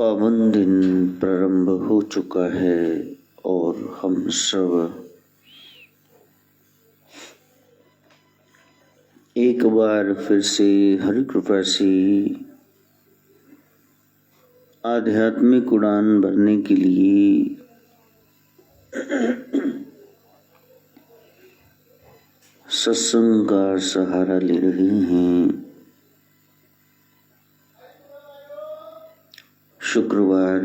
पावन दिन प्रारंभ हो चुका है और हम सब एक बार फिर से हरि कृपा से आध्यात्मिक उड़ान भरने के लिए सत्संग का सहारा ले रहे हैं। शुक्रवार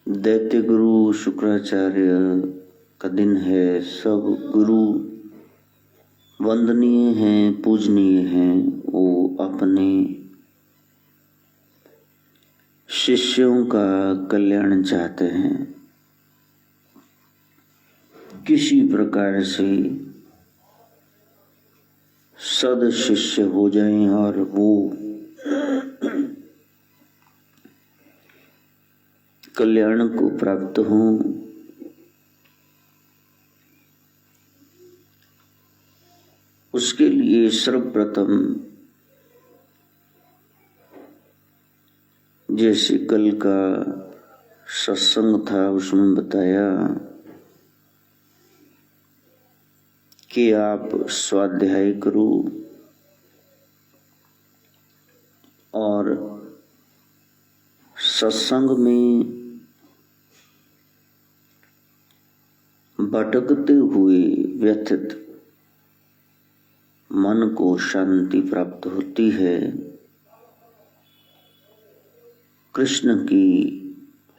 दैत्य गुरु शुक्राचार्य का दिन है। सब गुरु वंदनीय हैं, पूजनीय हैं। वो अपने शिष्यों का कल्याण चाहते हैं, किसी प्रकार से सद शिष्य हो जाएं और वो कल्याण को प्राप्त हों। उसके लिए सर्वप्रथम जैसे कल का सत्संग था उसमें बताया कि आप स्वाध्याय करो और सत्संग में भटकते हुए व्यथित मन को शांति प्राप्त होती है। कृष्ण की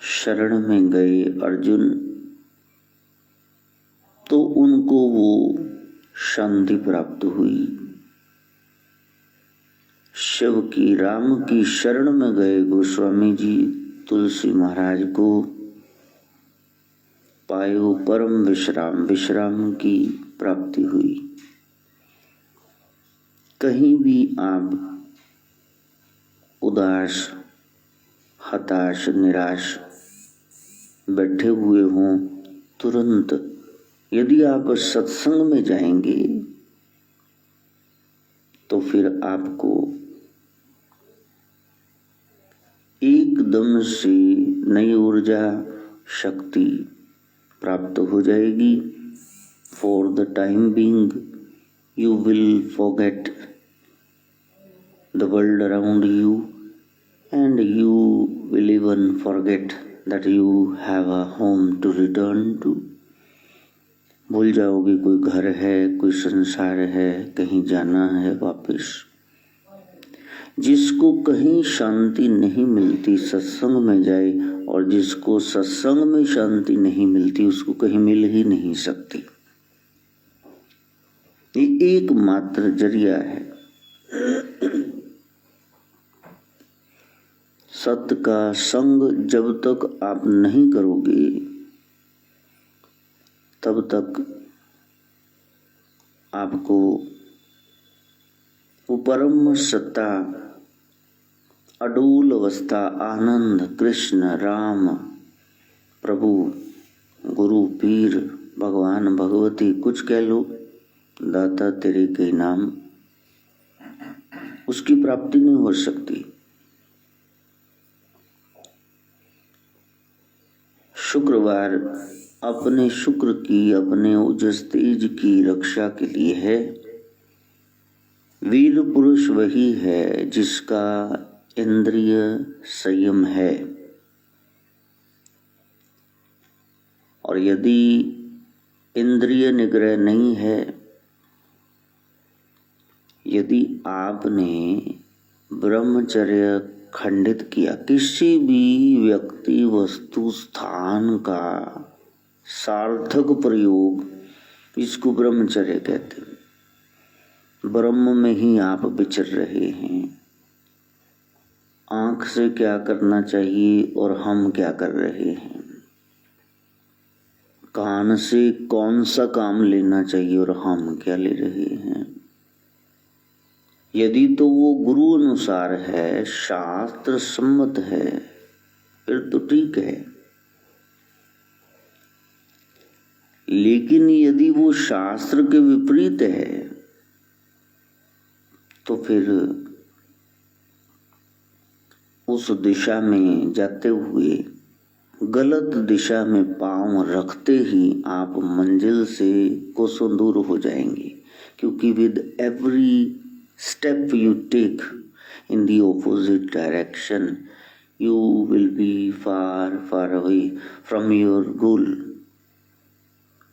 शरण में गए अर्जुन तो उनको वो शांति प्राप्त हुई। शिव की राम की शरण में गए गोस्वामी जी तुलसी महाराज को पायो परम विश्राम, विश्राम की प्राप्ति हुई। कहीं भी आप उदास, हताश, निराश बैठे हुए हों, तुरंत यदि आप सत्संग में जाएंगे तो फिर आपको एकदम से नई ऊर्जा, शक्ति प्राप्त हो जाएगी। For the time being, you will forget the world around you and you will even forget that you have a home to return to. भूल जाओगे कोई घर है, कोई संसार है, कहीं जाना है वापस। जिसको कहीं शांति नहीं मिलती सत्संग में जाए, और जिसको सत्संग में शांति नहीं मिलती उसको कहीं मिल ही नहीं सकती। ये एकमात्र जरिया है। सत्य का संग जब तक आप नहीं करोगे तब तक आपको वो परम सत्ता, अडूल अवस्था, आनंद, कृष्ण, राम, प्रभु, गुरु, पीर, भगवान, भगवती, कुछ कह लो, दाता तेरे के नाम, उसकी प्राप्ति नहीं हो सकती। शुक्रवार अपने शुक्र की, अपने ओजस तेज की रक्षा के लिए है। वीर पुरुष वही है जिसका इंद्रिय संयम है, और यदि इंद्रिय निग्रह नहीं है, यदि आपने ब्रह्मचर्य खंडित किया, किसी भी व्यक्ति, वस्तु, स्थान का सार्थक प्रयोग, इसको ब्रह्मचर्य कहते हैं। ब्रह्म में ही आप विचर रहे हैं। आंख से क्या करना चाहिए और हम क्या कर रहे हैं, कान से कौन सा काम लेना चाहिए और हम क्या ले रहे हैं। यदि तो वो गुरु अनुसार है, शास्त्र सम्मत है, फिर तो ठीक है। लेकिन यदि वो शास्त्र के विपरीत है तो फिर उस दिशा में जाते हुए गलत दिशा में पांव रखते ही आप मंजिल से कोसों दूर हो जाएंगे, क्योंकि with every step you take in the opposite direction you will be far away from your goal।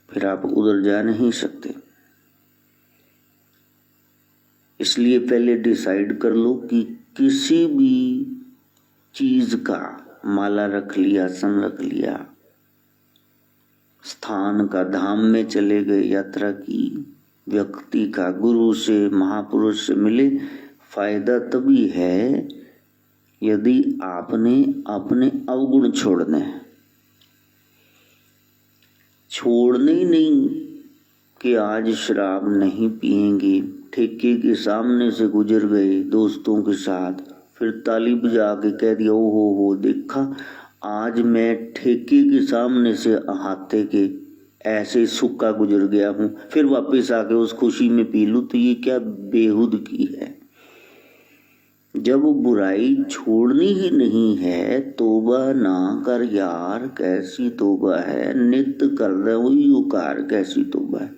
फिर आप उधर जा नहीं सकते। इसलिए पहले डिसाइड कर लो कि किसी भी चीज का माला रख लिया, सन रख लिया, स्थान का, धाम में चले गए, यात्रा की, व्यक्ति का, गुरु से, महापुरुष से मिले, फायदा तभी है यदि आपने अपने अवगुण छोड़ने हैं। छोड़ने ही नहीं कि आज शराब नहीं पिएंगे, ठेके के सामने से गुजर गए दोस्तों के साथ, फिर ताली बजा के कह दिया ओ हो देखा आज मैं ठेके के सामने से अहाते के ऐसे सूखा गुजर गया हूं, फिर वापस आके उस खुशी में पी लूं, तो ये क्या बेहुद की है। जब बुराई छोड़नी ही नहीं है, तोबा ना कर यार कैसी तोबा है, नित्य कर रहे वही उकार कैसी तोबा है।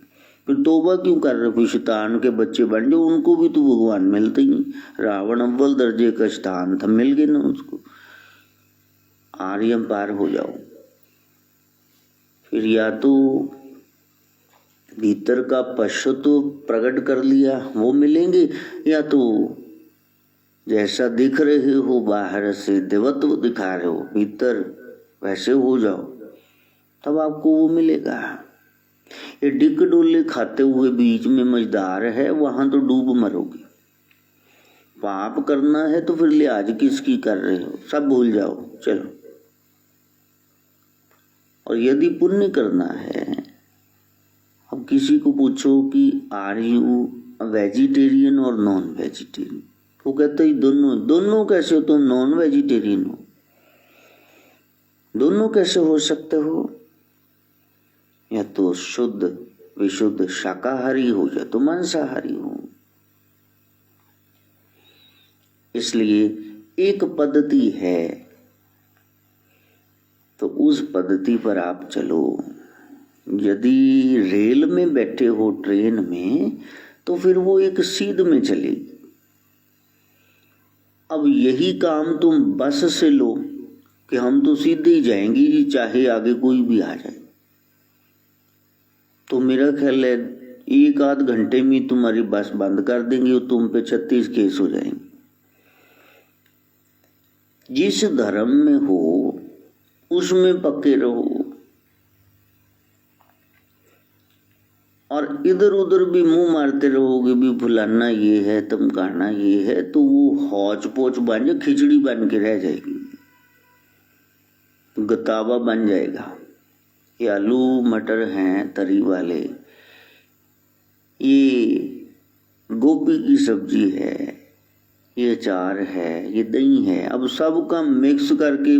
फिर तोबा क्यों कर रहे, शैतान के बच्चे बन जाओ, उनको भी तो भगवान मिलते ही। रावण अव्वल दर्जे का स्थान था, मिल गए ना उसको, आर्यम पार हो जाओ। फिर या तो भीतर का पशु तो प्रकट कर लिया वो मिलेंगे, या तो जैसा दिख रहे हो बाहर से देवत्व दिखा रहे हो, भीतर वैसे हो जाओ, तब आपको वो मिलेगा। ये डिक डोले खाते हुए बीच में मझधार है, वहां तो डूब मरोगे। पाप करना है तो फिर लिहाज किसकी कर रहे हो, सब भूल जाओ चलो। और यदि पुण्य करना है, अब किसी को पूछो कि आर यू वेजिटेरियन और नॉन वेजिटेरियन, वो कहते हैं दोनों कैसे हो, तुम नॉन वेजिटेरियन हो, दोनों कैसे हो सकते हो, या तो शुद्ध विशुद्ध शाकाहारी हो या तो मांसाहारी हो। इसलिए एक पद्धति है तो उस पद्धति पर आप चलो। यदि रेल में बैठे हो, ट्रेन में, तो फिर वो एक सीध में चलेगी। अब यही काम तुम बस से लो कि हम तो सीधे ही जाएंगे जी, चाहे आगे कोई भी आ जाए, तो मेरा ख्याल है 1 आध घंटे में तुम्हारी बस बंद कर देंगे और तुम पे 36 केस हो जाएंगे। जिस धर्म में हो उसमें पक्के रहो, और इधर उधर भी मुंह मारते रहोगे भी फुलाना ये है, तमकाना ये है, तो वो हौच पोच बन जाए, खिचड़ी बन के रह जाएगी, गतावा बन जाएगा। ये आलू मटर हैं तरी वाले, ये गोभी की सब्जी है, ये अचार है, ये दही है, अब सबका मिक्स करके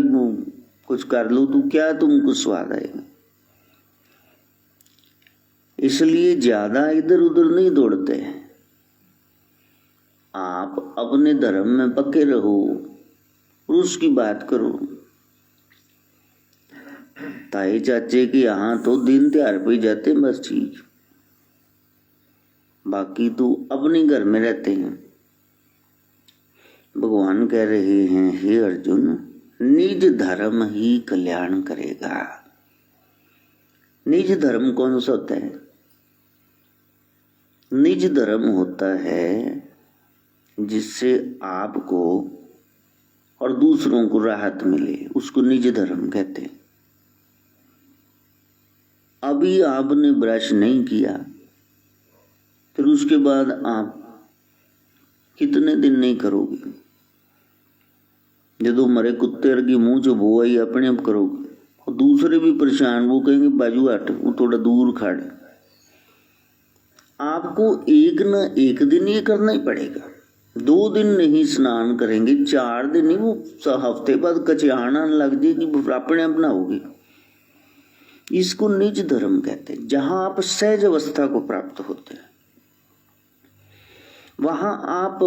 कुछ कर लो तो क्या तुमको स्वाद आएगा। इसलिए ज्यादा इधर उधर नहीं दौड़ते हैं, आप अपने धर्म में पक्के रहो और उसकी बात करो। ताई चाचे के यहाँ तो दिन त्योहार पे जाते बस ठीक, बाकी तो अपने घर में रहते हैं। भगवान कह रहे हैं, हे अर्जुन, निज धर्म ही कल्याण करेगा। निज धर्म कौन सा होता है? निज धर्म होता है जिससे आपको और दूसरों को राहत मिले, उसको निज धर्म कहते हैं। अभी आपने ब्रश नहीं किया, फिर उसके बाद आप कितने दिन नहीं करोगे? जो मरे कुत्ते अर्गी मुंह जो वो ही अपने आप करोगे, और दूसरे भी परेशान, वो कहेंगे बाजू हट, वो थोड़ा दूर खड़े। आपको एक न एक दिन ये करना ही पड़ेगा। 2 दिन नहीं स्नान करेंगे, 4 दिन नहीं, वो हफ्ते बाद कचियाना लग जाएगी, अपने आप ना होगी। इसको निज धर्म कहते हैं। जहां आप सहज अवस्था को प्राप्त होते हैं, वहां आप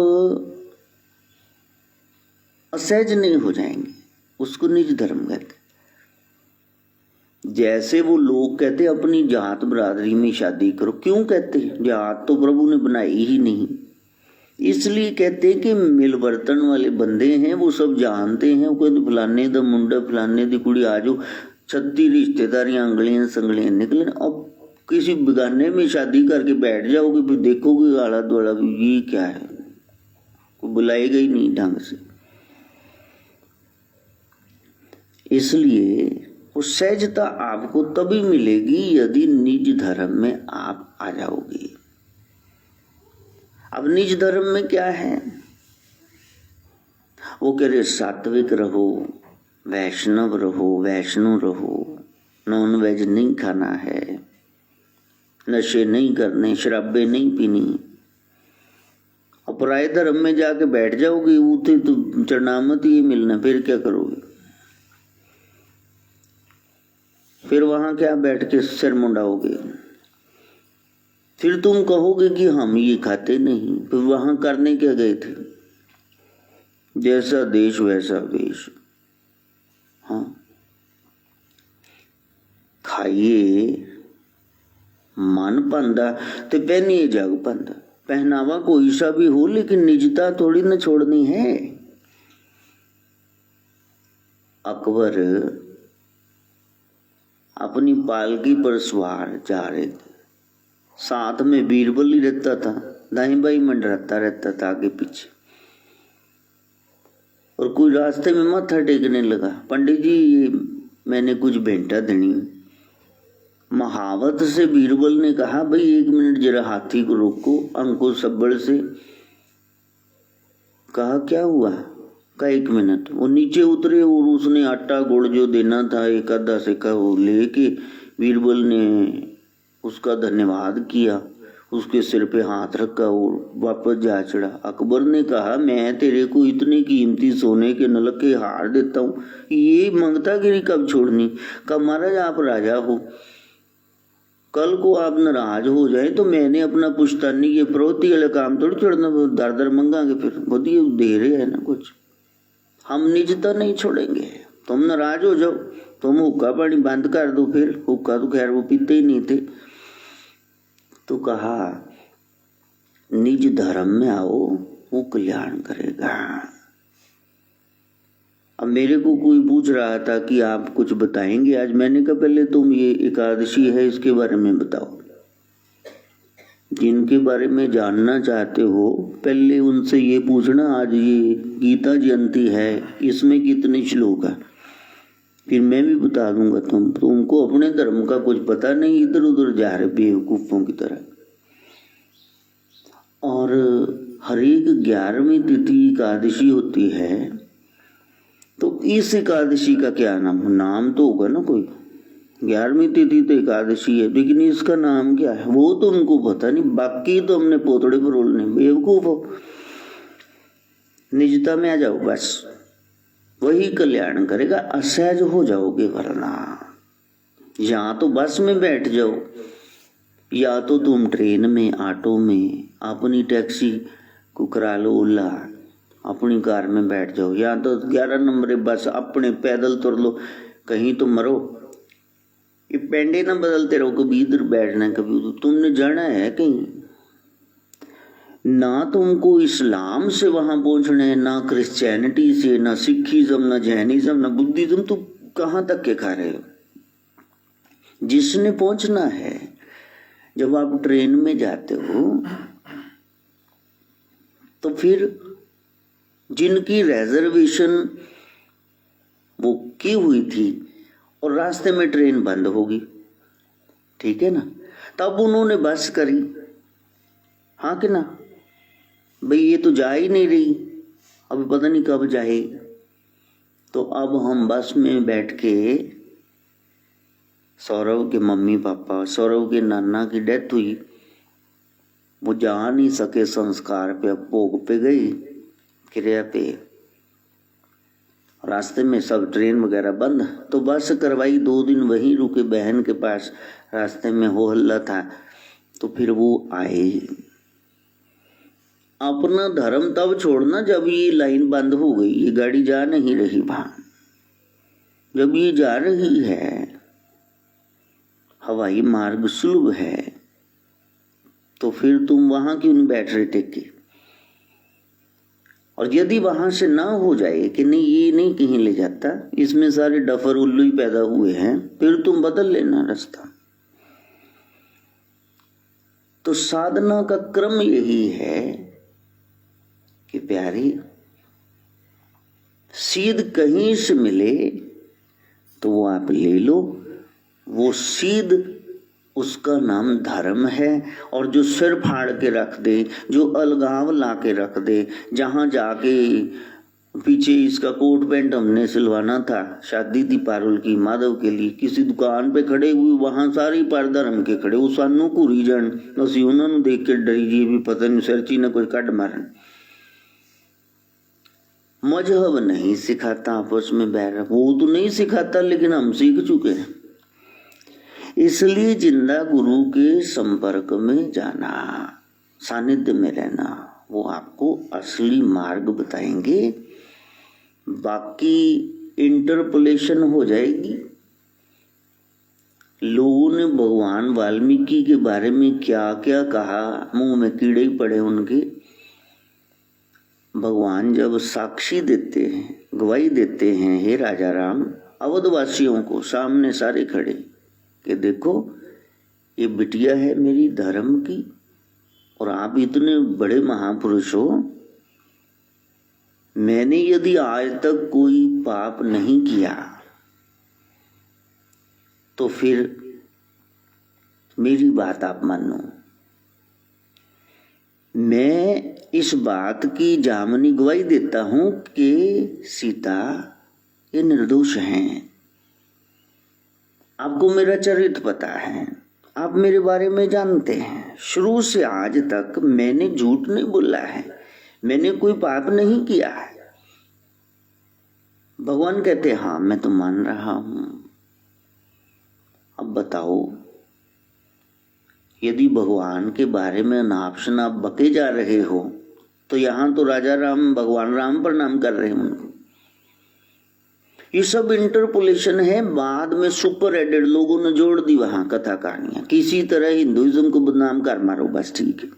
असहज नहीं हो जाएंगे, उसको निज धर्म कहते। जैसे वो लोग कहते अपनी जात बरादरी में शादी करो, क्यों कहते हैं? जात तो प्रभु ने बनाई ही नहीं, इसलिए कहते हैं कि मिलवर्तन वाले बंदे हैं, वो सब जानते हैं। वो कहते फलाने दा मुंडा फलाने दी कुड़ी, आ जाओ 36 रिश्तेदारियां अंगलियां संगलियां निकले। अब किसी बेगाने में शादी करके बैठ जाओगे, फिर देखोगे आला दुआला ये क्या है, कोई बुलाएगा ही नहीं ढंग से। इसलिए वो सहजता आपको तभी मिलेगी यदि निज धर्म में आप आ जाओगे। अब निज धर्म में क्या है? वो कह रहे सात्विक रहो, वैष्णव रहो, वैष्णो रहो, नॉन वेज नहीं खाना है, नशे नहीं करने, शराबे नहीं पीनी। और पराये धर्म में जाके बैठ जाओगे, उसे तो चरणामत ही मिलना, फिर क्या करोगे? फिर वहां क्या बैठ के सिर मुंडाओगे? फिर तुम कहोगे कि हम ये खाते नहीं, फिर वहां करने क्या गए थे? जैसा देश वैसा वेश। हाँ, खाइए मन पांदा ते पहनिए जग पांदा। पहनावा कोई सा भी हो, लेकिन निजता थोड़ी न छोड़नी है। अकबर अपनी पालकी पर सवार जा रहे थे, साथ में बीरबल ही रहता था, दाई बाई मंडराता रहता था आगे पीछे। और कोई रास्ते में माथा टेकने लगा, पंडित जी ये मैंने कुछ भेंटा देनी। महावत से बीरबल ने कहा, भाई 1 मिनट जरा हाथी को रोको, अंकुश सब्बड़ से। कहा क्या हुआ? का 1 मिनट। वो नीचे उतरे और उसने आटा गुड़ जो देना था एक आधा सिक्का वो लेके बीरबल ने उसका धन्यवाद किया, उसके सिर पे हाथ रखा और वापस जा चढ़ा। अकबर ने कहा, मैं तेरे को इतने कीमती सोने के नलक के हार देता हूँ, ये मंगतागिरी कब छोड़नी? कब महाराज आप राजा हो, कल को आप नाराज हो जाए तो मैंने अपना पुश्तानी ये प्रवृत्ति वाला काम थोड़ी छोड़ना, दर दर मंगांगे। फिर बोलिए दे रहे हैं ना कुछ, हम निजता नहीं छोड़ेंगे। तुम नाराज हो जाओ, तुम हुक्का पानी बंद कर दो, फिर हुक्का तो खैर वो पीते ही नहीं थे। तो कहा निज धर्म में आओ, वो कल्याण करेगा। अब मेरे को कोई पूछ रहा था कि आप कुछ बताएंगे आज। मैंने कहा पहले तुम ये एकादशी है इसके बारे में बताओ, जिनके बारे में जानना चाहते हो पहले उनसे ये पूछना, आज ये गीता जयंती है, इसमें कितने श्लोक है, फिर मैं भी बता दूंगा। तुमको अपने धर्म का कुछ पता नहीं, इधर उधर जा रहे बेवकूफों की तरह। और हर एक 11वीं तिथि एकादशी होती है, तो इस एकादशी का क्या नाम तो होगा ना कोई। 11वीं तिथि तो एकादशी है, लेकिन इसका नाम क्या है वो तो उनको पता नहीं। बाकी तो हमने पोतड़े फरोलने, बेवकूफ हो। निजता में आ जाओ, बस वही कल्याण करेगा। असहज हो जाओगे वरना, या तो बस में बैठ जाओ, या तो तुम ट्रेन में, ऑटो में, अपनी टैक्सी को करा लो ओला, अपनी कार में बैठ जाओ, या तो 11 नंबर बस अपने पैदल तुर लो, कहीं तो मरो। ये पेंडे ना बदलते रहो, कभी इधर बैठना कभी उधर। तुमने जाना है कहीं, ना तुमको इस्लाम से वहां पहुंचना है, ना क्रिश्चियनिटी से, ना सिखिज्म, ना जैनिज्म, ना बुद्धिज्म। तो कहां तक के खा रहे हो? जिसने पहुंचना है, जब आप ट्रेन में जाते हो तो फिर जिनकी रिजर्वेशन वो की हुई थी और रास्ते में ट्रेन बंद होगी, ठीक है ना, तब उन्होंने बस करी, हाँ कि ना, भाई ये तो जा ही नहीं रही, अभी पता नहीं कब जाए। तो अब हम बस में बैठ के, सौरव के मम्मी पापा, सौरव के नाना की डेथ हुई, वो जा नहीं सके संस्कार पे, भोग पे गई, क्रिया पे, रास्ते में सब ट्रेन वगैरह बंद। तो बस करवाई, 2 दिन वहीं रुके बहन के पास, रास्ते में हो हल्ला था। तो फिर वो आए, अपना धर्म तब छोड़ना जब ये लाइन बंद हो गई, ये गाड़ी जा नहीं रही वहां। जब ये जा रही है, हवाई मार्ग सुलभ है, तो फिर तुम वहां क्यों नहीं बैठ रहे टेक के? और यदि वहां से ना हो जाए कि नहीं ये नहीं कहीं ले जाता, इसमें सारे डफर उल्लू ही पैदा हुए हैं, फिर तुम बदल लेना रास्ता। तो साधना का क्रम यही है कि प्यारी, सीध कहीं से मिले तो वो आप ले लो। वो सीध, उसका नाम धर्म है। और जो सिर फाड़ के रख दे, जो अलगाव ला के रख दे, जहां जाके पीछे इसका कोट पैंट हमने सिलवाना था, शादी थी पारुल की माधव के लिए, किसी दुकान पे खड़े हुए, वहां सारी पर धर्म के खड़े, वो सानू घूरी जान, असि उन्होंने देख के डरी जी भी पता नहीं सरची ने कोई कट मारन। मजहब नहीं सिखाता आपस में बैर, वो तो नहीं सिखाता, लेकिन हम सीख चुके हैं। इसलिए जिंदा गुरु के संपर्क में जाना, सानिध्य में रहना, वो आपको असली मार्ग बताएंगे। बाकी इंटरपोलेशन हो जाएगी। लोगों ने भगवान वाल्मीकि के बारे में क्या क्या कहा, मुंह में कीड़े ही पड़े उनके। भगवान जब साक्षी देते हैं, गवाही देते हैं, हे राजा राम, अवधवासियों को सामने सारे खड़े कि देखो ये बिटिया है मेरी धर्म की, और आप इतने बड़े महापुरुष हो, मैंने यदि आज तक कोई पाप नहीं किया तो फिर मेरी बात आप मानो। मैं इस बात की जामनी गवाही देता हूं कि सीता ये निर्दोष हैं। आपको मेरा चरित्र पता है, आप मेरे बारे में जानते हैं। शुरू से आज तक मैंने झूठ नहीं बोला है, मैंने कोई पाप नहीं किया है। भगवान कहते हाँ मैं तो मान रहा हूं। अब बताओ, यदि भगवान के बारे में नाप शनाप बके जा रहे हो, तो यहां तो राजा राम भगवान राम प्रणाम कर रहे हैं उनको। ये सब इंटरपोलेशन है, बाद में सुपर एडेड लोगों ने जोड़ दी वहां कथा कहानियां। किसी तरह हिंदुइज्म को बदनाम कर मारो बस, ठीक है।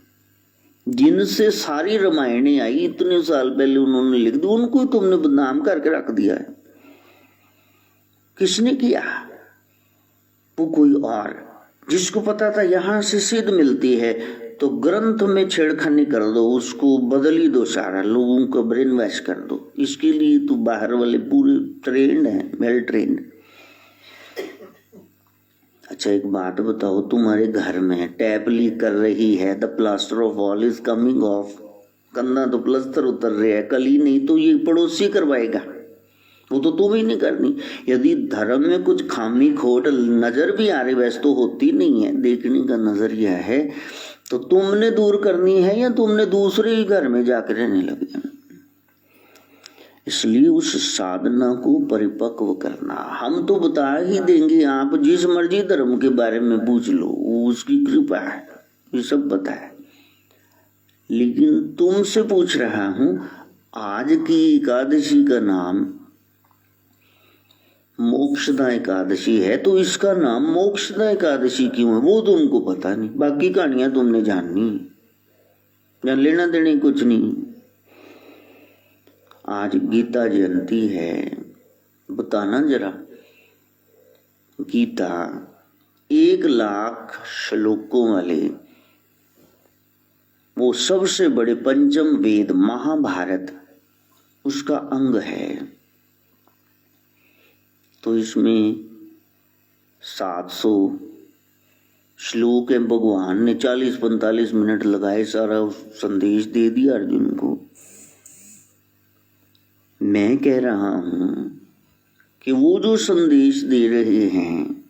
जिनसे सारी रामायणें आई इतने साल पहले उन्होंने लिख दी, उनको ही तुमने बदनाम करके रख दिया है। किसने किया? वो कोई और, जिसको पता था यहां से सिद्ध मिलती है तो ग्रंथ में छेड़खानी कर दो, उसको बदल ही दो, सारा लोगों को ब्रेन वॉश कर दो। इसके लिए तो बाहर वाले पूरे ट्रेंड हैं, वेल ट्रेंड। अच्छा एक बात बताओ, तुम्हारे घर में टैप लीक कर रही है, the plaster of wall is coming of, कंधा तो प्लास्टर उतर रहा है, कल ही नहीं तो ये पड़ोसी करवाएगा, वो तो तुम ही नहीं करनी। यदि धर्म में कुछ खामी खोट नजर भी आ रही, वैसे तो होती नहीं है, देखने का नजरिया है, तो तुमने दूर करनी है या तुमने दूसरे ही घर में जाकर रहने लगे। इसलिए उस साधना को परिपक्व करना, हम तो बता ही देंगे, आप जिस मर्जी धर्म के बारे में पूछ लो, वो उसकी कृपा है, ये सब पता है। लेकिन तुमसे पूछ रहा हूं, आज की एकादशी का नाम मोक्षदा एकादशी है, तो इसका नाम मोक्षदा एकादशी क्यों है वो तुमको पता नहीं। बाकी कहानियां तुमने जाननी, जान लेना देने कुछ नहीं। आज गीता जयंती है, बताना जरा, गीता 1,00,000 श्लोकों वाले वो सबसे बड़े पंचम वेद महाभारत उसका अंग है। तो इसमें 700 श्लोक है। भगवान ने 40-45 मिनट लगाए, सारा संदेश दे दिया अर्जुन को। मैं कह रहा हूं कि वो जो संदेश दे रहे हैं,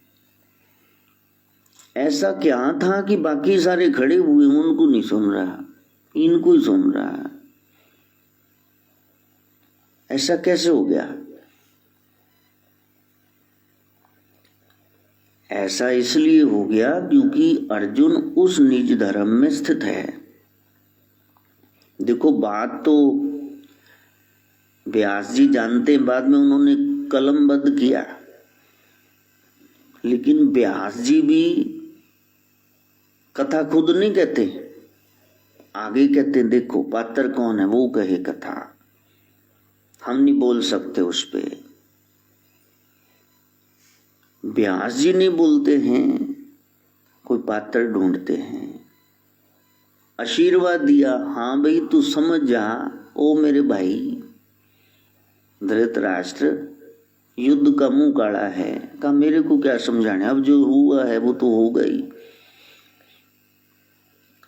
ऐसा क्या था कि बाकी सारे खड़े हुए उनको नहीं सुन रहा, इनको ही सुन रहा है? ऐसा कैसे हो गया? ऐसा इसलिए हो गया क्योंकि अर्जुन उस निज धर्म में स्थित है देखो बात तो व्यास जी जानते हैं, बाद में उन्होंने कलमबद्ध किया, लेकिन व्यास जी भी कथा खुद नहीं कहते, आगे कहते देखो पात्र कौन है वो कहे कथा, हम नहीं बोल सकते उस पे। व्यास जी नहीं बोलते हैं, कोई पात्र ढूंढते हैं, आशीर्वाद दिया, हाँ भाई तू समझ जा, ओ मेरे भाई धृतराष्ट्र युद्ध का मुंह काढ़ा है, कहा मेरे को क्या समझाने, अब जो हुआ है वो तो हो गई।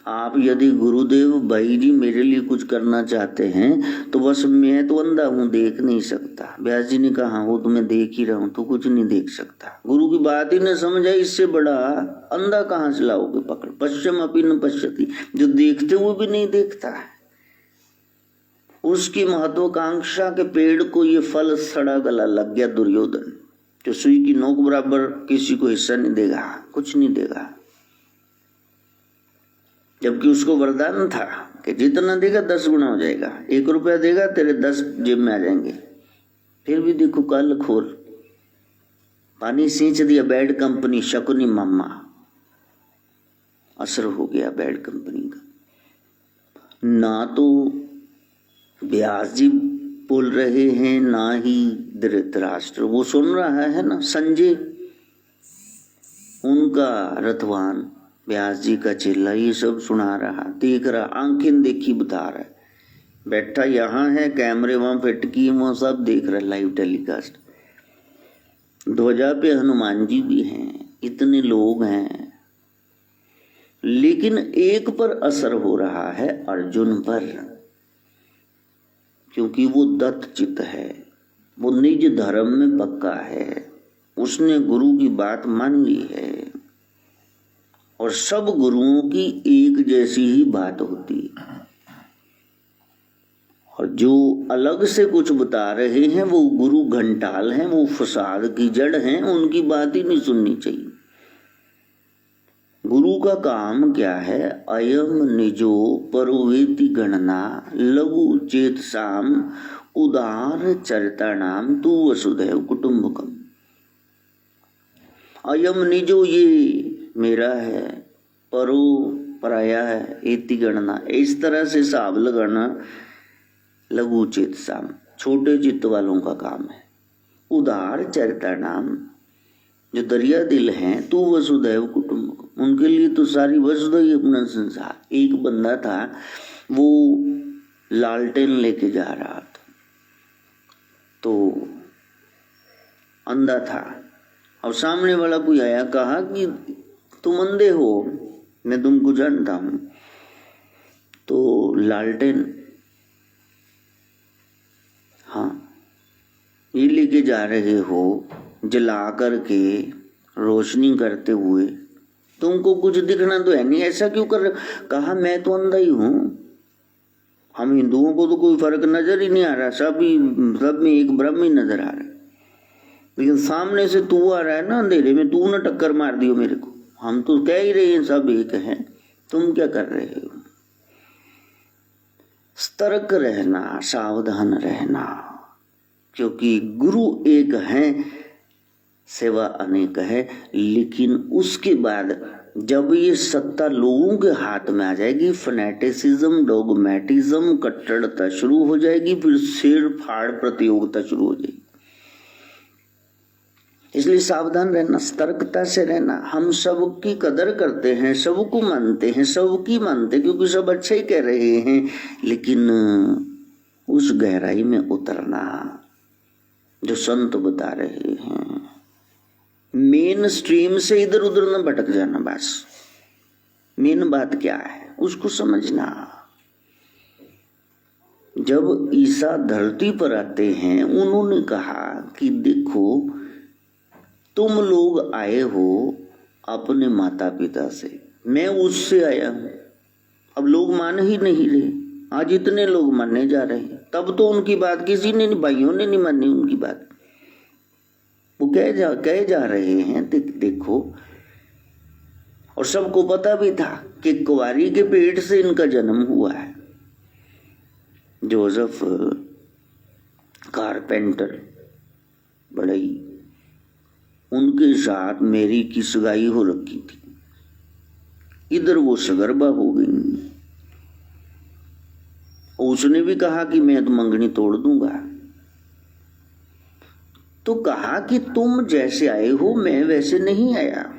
आप यदि गुरुदेव भाई जी मेरे लिए कुछ करना चाहते हैं तो बस मैं तो अंधा हूं, देख नहीं सकता। व्यास जी ने कहा वो तो मैं देख ही रहा हूं, तो कुछ नहीं देख सकता। गुरु की बात ही न समझ आई, इससे बड़ा अंधा कहां से लाओगे पकड़। पश्चिम अपि न पश्यति, जो देखते हुए भी नहीं देखता है, उसकी महत्वाकांक्षा के पेड़ को ये फल सड़ा गला लग गया। दुर्योधन जो सुई की नोक बराबर किसी को हिस्सा नहीं देगा, कुछ नहीं देगा, जबकि उसको वरदान था कि जितना देगा 10 गुना हो जाएगा, 1 रुपया देगा तेरे 10 जेब में आ जाएंगे। फिर भी देखो काल खोर, पानी सींच दिया बैड कंपनी, शकुनी मामा, असर हो गया बैड कंपनी का। ना तो व्यास जी बोल रहे हैं, ना ही धृतराष्ट्र, वो सुन रहा है ना, संजय उनका रथवान, व्यास जी का चेला, ये सब सुना रहा, देख रहा, आंखें देखी बता रहा है, बैठा यहाँ है, कैमरे वहां फिटकी, वो सब देख रहा, लाइव टेलीकास्ट। ध्वजा पे हनुमान जी भी हैं, इतने लोग हैं, लेकिन एक पर असर हो रहा है, अर्जुन पर, क्योंकि वो दत्त चित्त है, वो निज धर्म में पक्का है, उसने गुरु की बात मान ली है। और सब गुरुओं की एक जैसी ही बात होती है, और जो अलग से कुछ बता रहे हैं वो गुरु घंटाल हैं, वो फसाद की जड़ हैं, उनकी बात ही नहीं सुननी चाहिए। गुरु का काम क्या है, अयम निजो परोवेति गणना लघु चेत साम उदार चरितानाम तू वसुधैव कुटुंबकम। अयम निजो ये मेरा है, परो पराया है, एति गणना, इस तरह से हिसाब लगाना लघु चित साम, छोटे चित्त वालों का काम है। उदार चरिता नाम, जो दरिया दिल हैं, तू वसुधैव कुटुंब, उनके लिए तो सारी वसुधा ही अपना संसार। एक बंदा था, वो लालटेन लेके जा रहा था, तो अंधा था, और सामने वाला कोई आया, कहा कि तुम अंधे हो, मैं तुमको जानता हूं। तो लालटेन, हाँ ये लेके जा रहे हो, जला करके रोशनी करते हुए, तुमको कुछ दिखना तो है नहीं, ऐसा क्यों कर रहे हो? कहा मैं तो अंधा ही हूं, हम हिंदुओं को तो कोई फर्क नजर ही नहीं आ रहा, सब में एक ब्रह्म ही नजर आ रहा है, लेकिन सामने से तू आ रहा है ना अंधेरे में, तू ना टक्कर मार दियो मेरे को, हम तो कह ही रहे हैं सब एक हैं, तुम क्या कर रहे हो? सतर्क रहना, सावधान रहना, क्योंकि गुरु एक है, सेवा अनेक है। लेकिन उसके बाद जब ये सत्ता लोगों के हाथ में आ जाएगी, फनेटिसिज्म, डोगमेटिज्म, कट्टरता शुरू हो जाएगी, फिर सिर फाड़ प्रतियोगिता शुरू हो जाएगी। इसलिए सावधान रहना, सतर्कता से रहना। हम सबकी कदर करते हैं, सबको मानते हैं, सबकी मानते, क्योंकि सब अच्छा ही कह रहे हैं, लेकिन उस गहराई में उतरना जो संत बता रहे हैं, मेन स्ट्रीम से इधर उधर न भटक जाना, बस मेन बात क्या है उसको समझना। जब ईसा धरती पर आते हैं, उन्होंने कहा कि देखो तुम लोग आए हो अपने माता पिता से, मैं उससे आया हूं। अब लोग मान ही नहीं रहे, आज इतने लोग मानने जा रहे हैं, तब तो उनकी बात किसी ने नहीं, भाइयों ने नहीं मानी उनकी बात। वो कह जा रहे हैं देखो, और सबको पता भी था कि कुंवारी के पेट से इनका जन्म हुआ है, जोसेफ कारपेंटर बढ़ई, उनके साथ मेरी की सगाई हो रखी थी। इधर वो सगर्भा हो गई। उसने भी कहा कि मैं तो मंगनी तोड़ दूंगा। तो कहा कि तुम जैसे आए हो मैं वैसे नहीं आया।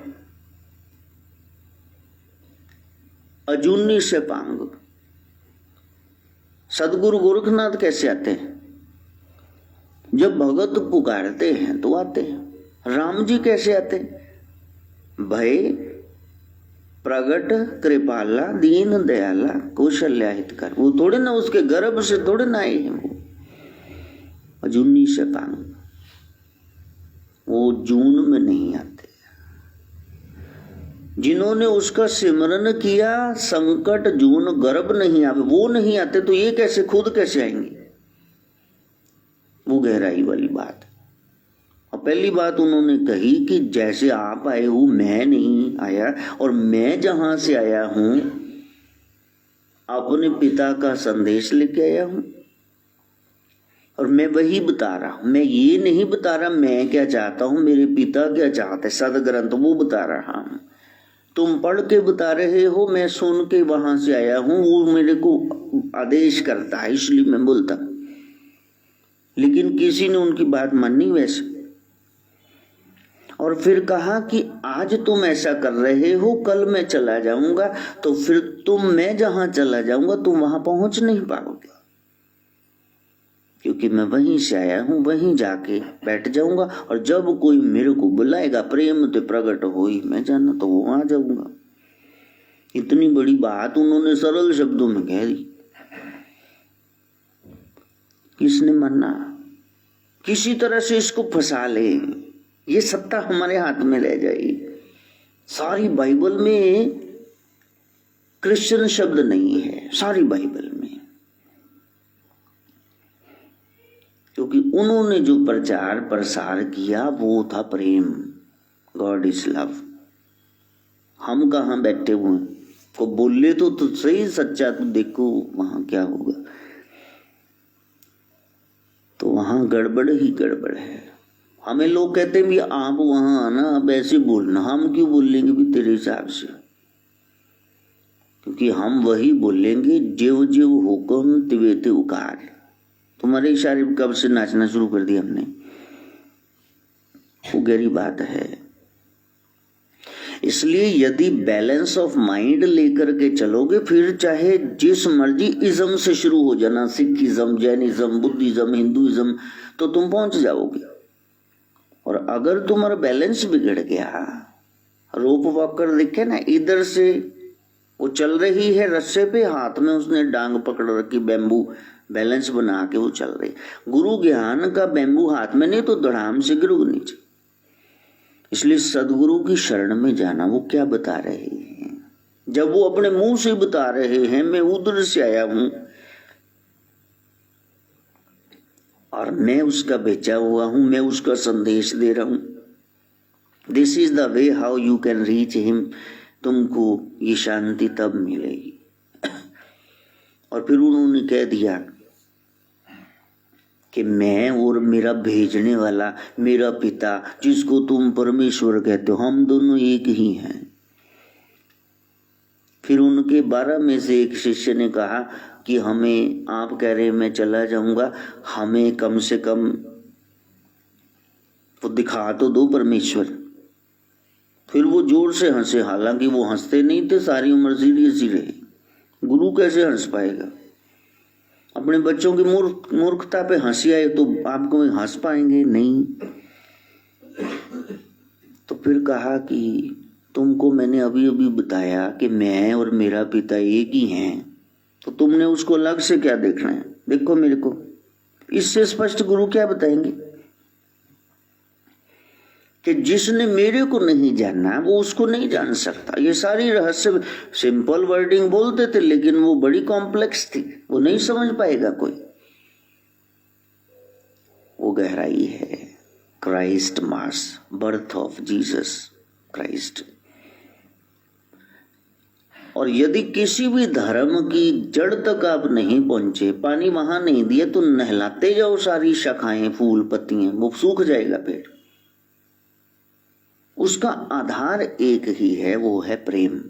अजूनी से पांग। सदगुरु गोरखनाथ कैसे आते हैं? जब भगत पुकारते हैं तो आते हैं। राम जी कैसे आते? भय प्रगट कृपाला दीन दयाला कौशल्या हितकर। वो थोड़े ना उसके गर्भ से थोड़े ना आए हैं। वो अजूनी से पांग, वो जून में नहीं आते। जिन्होंने उसका सिमरन किया संकट जून गर्भ नहीं आवे, वो नहीं आते तो ये कैसे खुद कैसे आएंगे? वो गहराई वाली बात। और पहली बात उन्होंने कही कि जैसे आप आए हो मैं नहीं आया, और मैं जहां से आया हूं अपने पिता का संदेश लेके आया हूं, और मैं वही बता रहा हूं। मैं ये नहीं बता रहा मैं क्या चाहता हूं, मेरे पिता क्या चाहते, सदग्रंथ वो बता रहा हूं। तुम पढ़ के बता रहे हो, मैं सुन के वहां से आया हूं, वो मेरे को आदेश करता है इसलिए मैं बोलता हूं। लेकिन किसी ने उनकी बात मानी वैसे, और फिर कहा कि आज तुम ऐसा कर रहे हो, कल मैं चला जाऊंगा, तो फिर मैं जहां चला जाऊंगा तुम वहां पहुंच नहीं पाओगे, क्योंकि मैं वहीं से आया हूं, वहीं जाके बैठ जाऊंगा, और जब कोई मेरे को बुलाएगा प्रेम ते प्रकट होई मैं जाना तो वो आ जाऊंगा। इतनी बड़ी बात उन्होंने सरल शब्दों में कह दी। किसने माना? किसी तरह से इसको फंसा ले, ये सत्ता हमारे हाथ में रह जाएगी। सारी बाइबल में क्रिश्चियन शब्द नहीं है, सारी बाइबल में, क्योंकि उन्होंने जो प्रचार प्रसार किया वो था प्रेम। God is love. हम कहाँ बैठे हुए को बोले तो सही सच्चा, तो देखो वहां क्या होगा। तो वहां गड़बड़ ही गड़बड़ है। हमें लोग कहते हैं भी आप वहां आना, अब ऐसे बोलना। हम क्यों बोलेंगे भी तेरे हिसाब से? क्योंकि हम वही बोलेंगे जेव जेव हुक्म तिवे ते उकार। तुम्हारे इशारे कब से नाचना शुरू कर दिया हमने? वो गहरी बात है। इसलिए यदि बैलेंस ऑफ माइंड लेकर के चलोगे, फिर चाहे जिस मर्जी इज्म से शुरू हो जाना, सिखिज्म, जैनिज्म, बुद्धिज्म, हिंदुइज्म, तो तुम पहुंच जाओगे। और अगर तुम्हारा बैलेंस बिगड़ गया, रोप वॉकर देखे ना, इधर से वो चल रही है रस्से पे, हाथ में उसने डांग पकड़ रखी, बैम्बू बैलेंस बना के वो चल रही। गुरु ज्ञान का बैम्बू हाथ में नहीं तो धड़ाम से गिरोगे नीचे। इसलिए सदगुरु की शरण में जाना। वो क्या बता रहे हैं? जब वो अपने मुंह से बता रहे हैं मैं उधर से आया हूं और मैं उसका भेजा हुआ हूं, मैं उसका संदेश दे रहा हूं, this is the way how you can reach him, तुमको ये शांति तब मिलेगी। और फिर उन्होंने कह दिया कि मैं और मेरा भेजने वाला, मेरा पिता जिसको तुम परमेश्वर कहते हो, हम दोनों एक ही हैं। फिर उनके 12 में से एक शिष्य ने कहा कि हमें, आप कह रहे मैं चला जाऊंगा, हमें कम से कम तो दिखा तो दो परमेश्वर। फिर वो जोर से हंसे, हालांकि वो हंसते नहीं थे, सारी उम्र सीरियस ही रहे। गुरु कैसे हंस पाएगा? अपने बच्चों की मूर्खता पे हंसी आए तो आपको हंस पाएंगे? नहीं। तो फिर कहा कि तुमको मैंने अभी अभी बताया कि मैं और मेरा पिता एक ही हैं, तो तुमने उसको अलग से क्या देखना है? देखो मेरे को। इससे स्पष्ट गुरु क्या बताएंगे कि जिसने मेरे को नहीं जानना वो उसको नहीं जान सकता। ये सारी रहस्य सिंपल वर्डिंग बोलते थे, लेकिन वो बड़ी कॉम्प्लेक्स थी, वो नहीं समझ पाएगा कोई। वो गहराई है। Christ mass, birth of Jesus Christ. और यदि किसी भी धर्म की जड़ तक आप नहीं पहुंचे, पानी वहां नहीं दिया, तो नहलाते जाओ सारी शाखाएं, फूल, पत्तियां, वो सूख जाएगा पेड़। उसका आधार एक ही है, वो है प्रेम।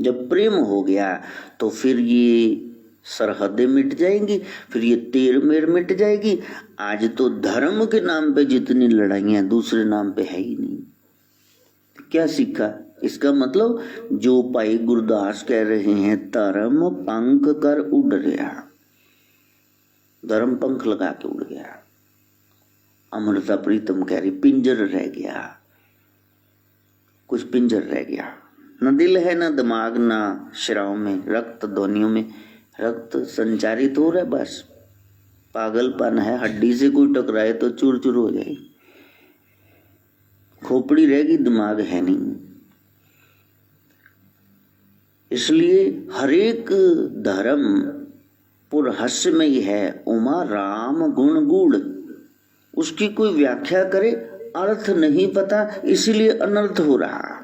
जब प्रेम हो गया तो फिर ये सरहदें मिट जाएंगी, फिर ये तेर मेर मिट जाएगी। आज तो धर्म के नाम पे जितनी लड़ाइयां दूसरे नाम पे है ही नहीं। क्या सीखा? इसका मतलब जो भाई गुरदास कह रहे हैं, धर्म पंख कर उड़ गया, धर्म पंख लगा के उड़ गया। अमृता प्रीतम कह रही पिंजर रह गया, कुछ पिंजर रह गया, न दिल है, न दिमाग, न शराव में, रक्त ध्वनियों में रक्त संचारित हो रहा है, बस पागलपन है। हड्डी से कोई टकराए तो चूर चूर हो जाए, खोपड़ी रहेगी, दिमाग है नहीं। इसलिए हरेक धर्म पुरहस्यमयी है, उमा राम गुण गूढ़। उसकी कोई व्याख्या करे, अर्थ नहीं पता, इसीलिए अनर्थ हो रहा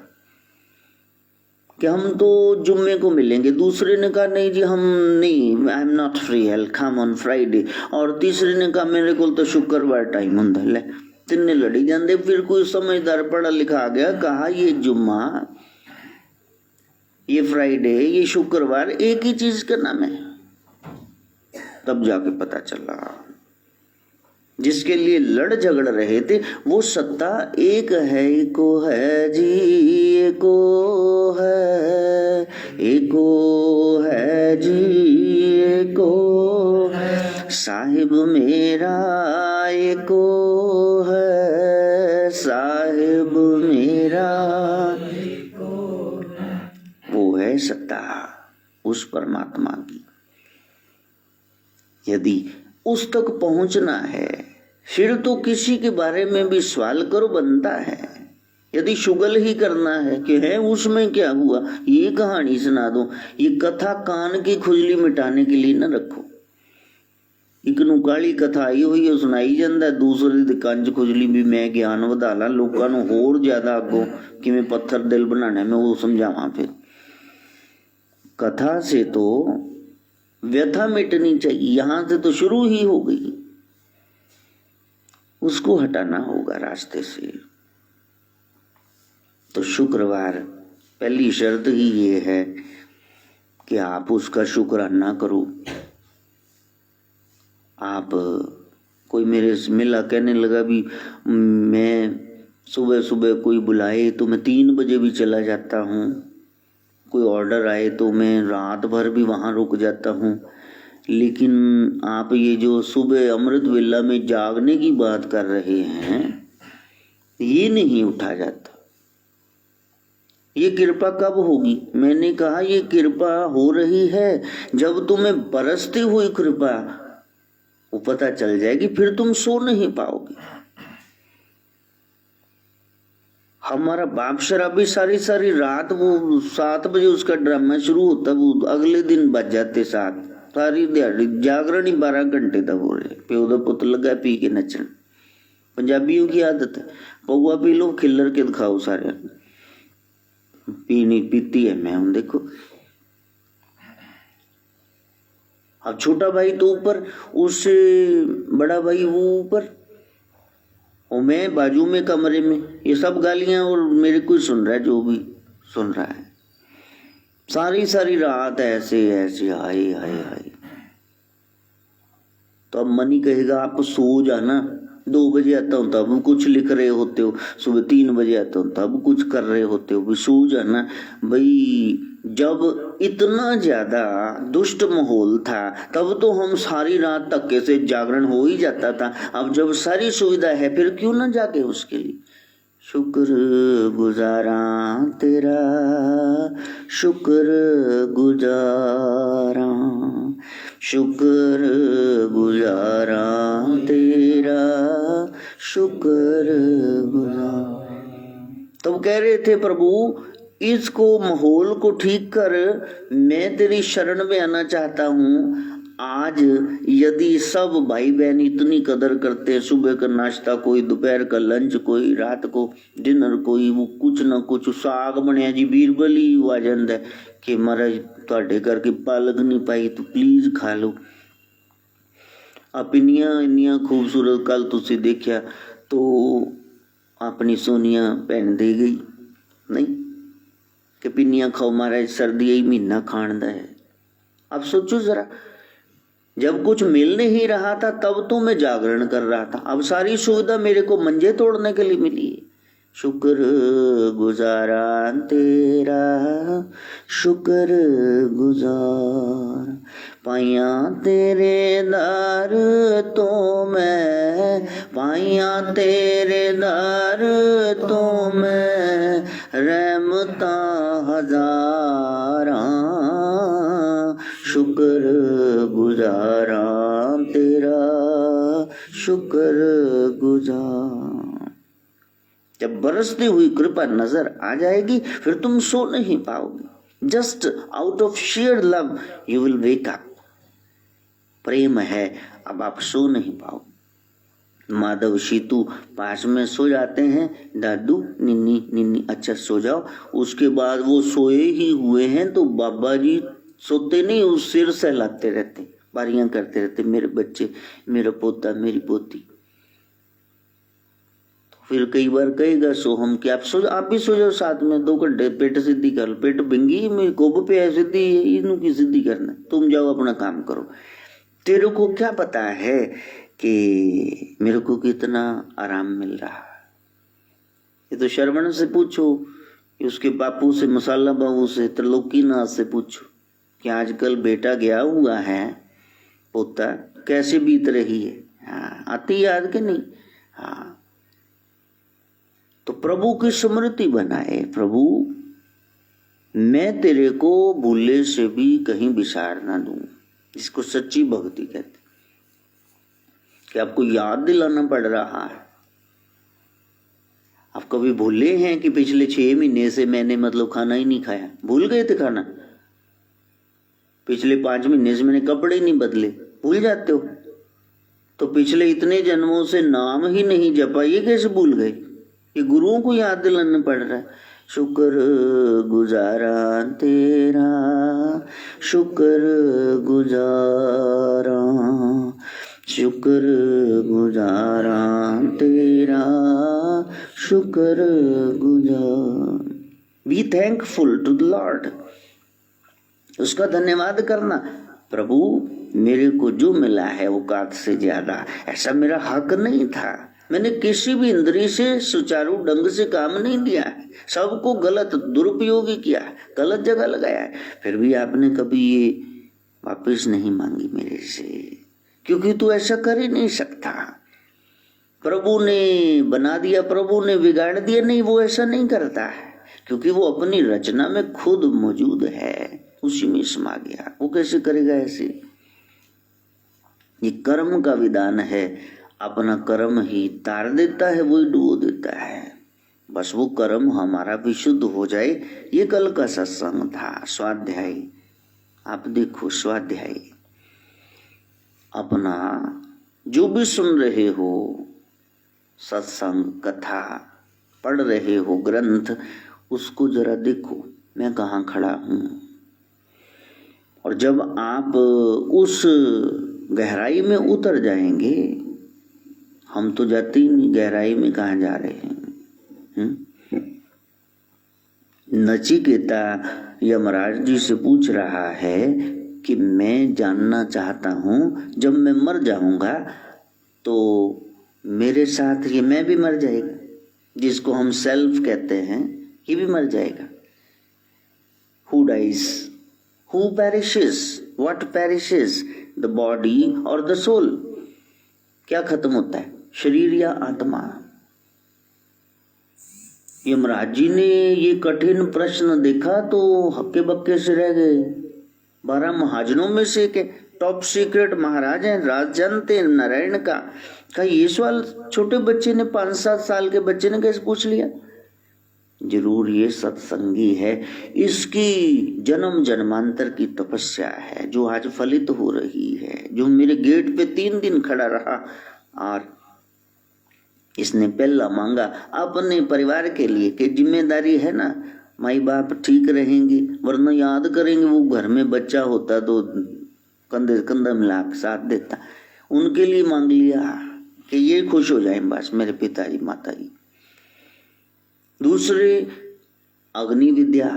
कि हम तो जुम्मे को मिलेंगे, दूसरे ने कहा नहीं जी हम नहीं, I am not free, I come on Friday, और तीसरे ने कहा मेरे को तो शुक्रवार टाइम होंदा। ले तिन्ने लड़ी जाते। फिर कोई समझदार पढ़ा लिखा आ गया, कहा ये जुम्मा, ये फ्राइडे, ये शुक्रवार एक ही चीज का नाम है। तब जाके पता चला जिसके लिए लड़ झगड़ रहे थे वो सत्ता एक है, एको है जी, एको है, एको है जी, एको साहिब मेरा, एको है साहिब मेरा। वो है सत्ता उस परमात्मा की। यदि उस तक पहुंचना है फिर तो किसी के बारे में भी सवाल करो, बनता है। यदि शुगल ही करना है कि है उसमें क्या हुआ, ये कहानी सुना दो, ये कथा कान की खुजली मिटाने के लिए न रखो। एक नुकाली कथा आई हुई है, सुनाई जाता है, दूसरे दी कंज खुजली भी मैं ज्ञान वधा ला, लोगों नूं होर ज्यादा अगों किवें पत्थर दिल बनाने मैं वो समझावां। फिर कथा से तो व्यथा मिटनी चाहिए, यहां से तो शुरू ही हो गई, उसको हटाना होगा रास्ते से। तो शुक्रवार पहली शर्त ही ये है कि आप उसका शुक्राना करो। आप कोई मेरे से मिला, कहने लगा भी मैं सुबह सुबह कोई बुलाए तो मैं 3 बजे भी चला जाता हूँ, कोई ऑर्डर आए तो मैं रात भर भी वहाँ रुक जाता हूँ, लेकिन आप ये जो सुबह अमृत वेला में जागने की बात कर रहे हैं ये नहीं उठा जाता। ये कृपा कब होगी? मैंने कहा ये कृपा हो रही है जब तुम्हें बरसती हुई कृपा वो पता चल जाएगी, फिर तुम सो नहीं पाओगे। हमारा बाप शराबी सारी सारी रात, वो 7 बजे उसका ड्रामा शुरू होता, वो अगले दिन बज जाते 7, सारी दिहाड़ी जागरण ही 12 घंटे तक हो रहे। प्यो दा पुत लगा पी के नचन, पंजाबियों की आदत है, पौआ पी लो खिल्लर के दिखाओ सारे, पीनी पीती है मैं हूं देखो। अब छोटा भाई तो ऊपर, उससे बड़ा भाई वो ऊपर, और मैं बाजू में कमरे में, ये सब गालियां और मेरे को सुन रहा है, जो भी सुन रहा है। सारी सारी रात ऐसे ऐसे हाय हाय हाय। तो अब मनी कहेगा आप सो जाना, 2 बजे आता हूँ तब कुछ लिख रहे होते हो, सुबह 3 बजे आता हूँ तब कुछ कर रहे होते हो, भी सो जाना। भाई जब इतना ज्यादा दुष्ट माहौल था तब तो हम सारी रात धक्के से जागरण हो ही जाता था। अब जब सारी सुविधा है फिर क्यों ना जाके उसके लिए। शुक्र गुजारा तेरा, शुक्र गुजारा, शुक्र गुजारा तेरा, शुक्र गुजारा। तब कह रहे थे प्रभु इसको माहौल को ठीक कर, मैं तेरी शरण में आना चाहता हूँ, आज यदि सब भाई बहन इतनी कदर करते हैं, सुबह का नाश्ता, कोई दोपहर का लंच, कोई रात को डिनर, कोई वो कुछ ना कुछ साग बनया जी बीरबली आ जाता है कि महाराज ਤੁਹਾਡੇ करके पालक नहीं पाई तो प्लीज खा लो। आ पिनिया इन्नियां खूबसूरत, कल तुसी देखा तो अपनी सोनिया भैन दे गई नहीं कि पिनिया खाओ महाराज, सर्दी ही महीना खाण दा है। अब सोचो जरा, जब कुछ मिल नहीं रहा था तब तो मैं जागरण कर रहा था, अब सारी सुविधा मेरे को मंजे तोड़ने के लिए मिली है। शुक्र गुजारा तेरा, शुक्र गुजार, पाइया तेरे दर तो मैं, पाइया तेरे दर तो मैं, रहमता हजारा, शुक्र गुजारा तेरा, शुक्र गुजार। जब बरसती हुई कृपा नजर आ जाएगी फिर तुम सो नहीं पाओगे। Just out of sheer love you will wake up. प्रेम है, अब आप सो नहीं पाओगे। माधव सीतू पास में सो जाते हैं, दादू निन्नी निन्नी अच्छा सो जाओ। उसके बाद वो सोए ही हुए हैं तो बाबा जी सोते नहीं, उस सिर सहलाते रहते, बारियां करते रहते, मेरे बच्चे, मेरा पोता, मेरी पोती। फिर कई बार कहेगा सो हम कि आप सो, आप भी सो जाओ साथ में 2 घंटे, पेट सीधी कर लो। पेट बिंगी मेरी कोब पे है सीधी, इनू की सीधी करना, तुम जाओ अपना काम करो। तेरे को क्या पता है कि मेरे को कितना आराम मिल रहा है। ये तो श्रवण से पूछो, उसके बापू से, मसाला बाबू से, त्रिलोकीनाथ से पूछो कि आजकल बेटा गया हुआ है, पोता कैसे बीत रही है। हाँ, आती याद के नहीं। हाँ, तो प्रभु की स्मृति बनाए। प्रभु मैं तेरे को भूले से भी कहीं विसार ना दूं, इसको सच्ची भक्ति कहते, कि आपको याद दिलाना पड़ रहा है। आप कभी भूले हैं कि पिछले 6 महीने से मैंने मतलब खाना ही नहीं खाया? भूल गए थे खाना? पिछले 5 महीने से मैंने कपड़े ही नहीं बदले, भूल जाते हो? तो पिछले इतने जन्मों से नाम ही नहीं जपा, ये कैसे भूल गए? ये गुरुओं को याद दिलाना पड़ रहा है। शुक्र गुजारा तेरा, शुक्र गुजारा, शुक्र गुजारा तेरा, शुक्र गुजार। Be thankful to the Lord, उसका धन्यवाद करना। प्रभु मेरे को जो मिला है औकात से ज्यादा, ऐसा मेरा हक नहीं था। मैंने किसी भी इंद्रिय से सुचारू ढंग से काम नहीं दिया है, सबको गलत दुरुपयोग किया है, गलत जगह लगाया है। फिर भी आपने कभी ये वापस नहीं मांगी मेरे से, क्योंकि तू ऐसा कर ही नहीं सकता। प्रभु ने बना दिया, प्रभु ने बिगाड़ दिया, नहीं, वो ऐसा नहीं करता है, क्योंकि वो अपनी रचना में खुद मौजूद है, उसी में समा गया। वो कैसे करेगा ऐसे? ये कर्म का विधान है, अपना कर्म ही तार देता है, वही डुबो देता है। बस वो कर्म हमारा विशुद्ध हो जाए। ये कल का सत्संग था, स्वाध्याय। आप देखो स्वाध्याय, अपना जो भी सुन रहे हो, सत्संग, कथा पढ़ रहे हो, ग्रंथ, उसको जरा देखो मैं कहाँ खड़ा हूँ। और जब आप उस गहराई में उतर जाएंगे, हम तो जाते ही नहीं, गहराई में कहाँ जा रहे हैं। नचिकेता यमराज जी से पूछ रहा है कि मैं जानना चाहता हूँ, जब मैं मर जाऊंगा तो मेरे साथ ये मैं भी मर जाएगा, जिसको हम सेल्फ कहते हैं, ये भी मर जाएगा। Who dies? Who perishes? What perishes? The body or the soul? क्या खत्म होता है, शरीर या आत्मा? यमराज जी ने ये कठिन प्रश्न देखा तो हक्के बक्के से रह गए। 12 महाजनों में से के टॉप सीक्रेट महाराज हैं, राज जानते हैं नारायण का ये सवाल छोटे बच्चे ने, 5-7 साल के बच्चे ने कैसे पूछ लिया? जरूर ये सत्संगी है, इसकी जन्म जन्मांतर की तपस्या है जो आज फलित हो रही है। जो मेरे गेट पे 3 दिन खड़ा रहा और इसने पहला मांगा अपने परिवार के लिए कि जिम्मेदारी है ना, माई बाप ठीक रहेंगे, वरना याद करेंगे। वो घर में बच्चा होता तो कंधे कंधा मिला के साथ देता। उनके लिए मांग लिया कि ये खुश हो जाए बस, मेरे पिताजी माताजी। दूसरे अग्नि विद्या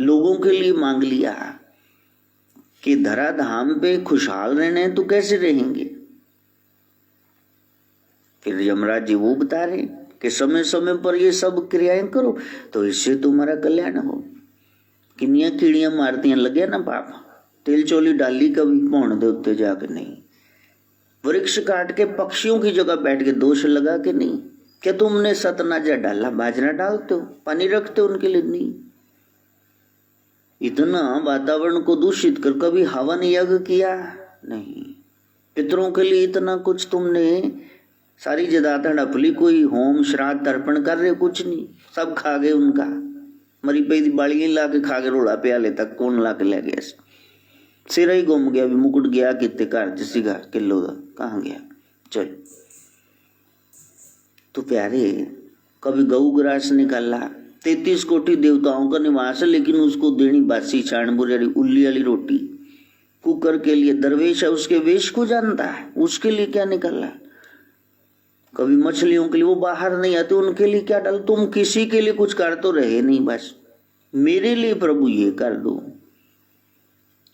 लोगों के लिए मांग लिया कि धराधाम पे खुशहाल रहने तो कैसे रहेंगे। फिर यमराज जी वो बता रहे कि समय समय पर ये सब क्रियाएं करो तो इससे तुम्हारा कल्याण हो। किन्निया कीड़ियां मारतियां लगे ना पाप, तेल चोली डाली कभी पौन दे उत्ते जाके नहीं। वृक्ष काट के पक्षियों की जगह बैठ के दोष लगा के नहीं। क्या तुमने सतनाजा डाला, बाजरा डालते हो, पानी रखते हो उनके लिए नहीं। इतना वातावरण को दूषित कर कभी हवन यज्ञ किया नहीं। पितरों के लिए इतना कुछ तुमने सारी जदात हड़पली, कोई होम श्राद्ध तर्पण कर रहे कुछ नहीं, सब खा गए उनका। मरी पई बाड़ियां ला के खा के रोड़ा प्याले तक कौन ला के ले गया। सिरा ही गुम गया, भी मुकुट गया कितने घर जिसीगा किलो का कहाँ गया। चल तो प्यारे, कभी गऊ ग्रास निकाला, 33 कोटि देवताओं का निवास है, लेकिन उसको देनी बासी छाण बुरी उल्ली वाली रोटी। कुकर के लिए दरवेश है, उसके वेश को जानता है, उसके लिए क्या निकाला। कभी मछलियों के लिए वो बाहर नहीं आते, उनके लिए क्या डाल। तुम किसी के लिए कुछ कर तो रहे नहीं, बस मेरे लिए प्रभु ये कर दो।